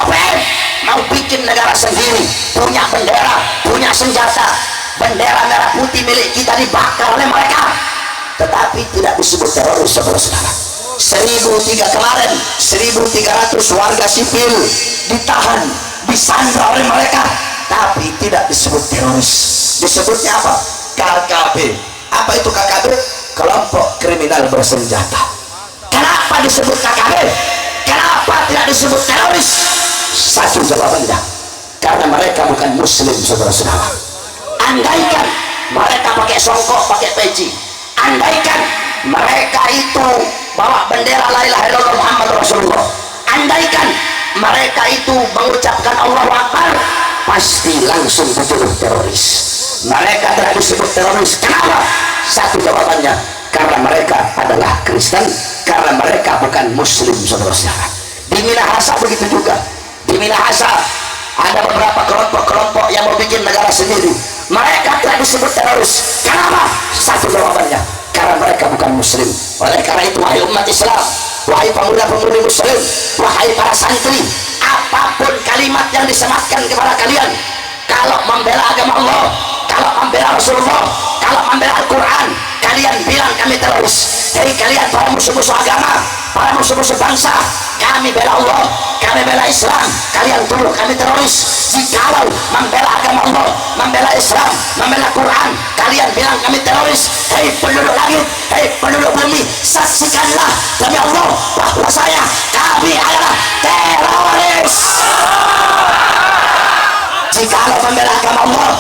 OPM mau bikin negara sendiri, punya bendera, punya senjata. Bendera merah putih milik kita dibakar oleh mereka, tetapi tidak disebut teroris. Saudara-saudara, 1003 kemarin 1300 warga sipil ditahan, disandra oleh mereka, tapi tidak disebut teroris. Disebutnya apa? KKB. Apa itu KKB? Kelompok kriminal bersenjata. Kenapa disebut KKB? Kenapa tidak disebut teroris? Satu jawabannya, karena mereka bukan muslim. Saudara-saudara, andaikan mereka pakai songkok, pakai peci, andaikan mereka itu bawa bendera la ilaha illallah Muhammad Rasulullah, andaikan mereka itu mengucapkan Allahu Akbar, pasti langsung dituduh teroris. Mereka tidak disebut teroris. Kenapa? Satu jawabannya, karena mereka adalah Kristen, karena mereka bukan muslim. Saudara-saudara, di Minahasa begitu juga. Di Minahasa ada beberapa kelompok-kelompok yang mau bikin negara sendiri. Mereka tidak disebut teroris. Kenapa? Satu jawabannya, karena mereka bukan muslim. Oleh karena itu, wahai umat Islam, wahai pemuda-pemudi muslim, wahai para santri, apapun kalimat yang disematkan kepada kalian, kalau membela agama Allah, kalau membela Rasulullah, kalau membela Al-Quran, kalian bilang kami teroris. Hei kalian para musuh-musuh agama, para musuh-musuh bangsa, kami bela Allah, kami bela Islam, kalian tuduh kami teroris. Jikalau membela agama Allah, membela Islam, membela Quran, kalian bilang kami teroris. Hei penduduk langit, hei penduduk bumi, saksikanlah demi Allah bahwa kami adalah teroris. Jikalau membela agama Allah,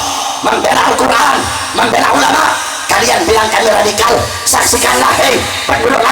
membela Al-Quran, membela ulama, kalian bilang kami radikal, saksikanlah hei penduduk langit.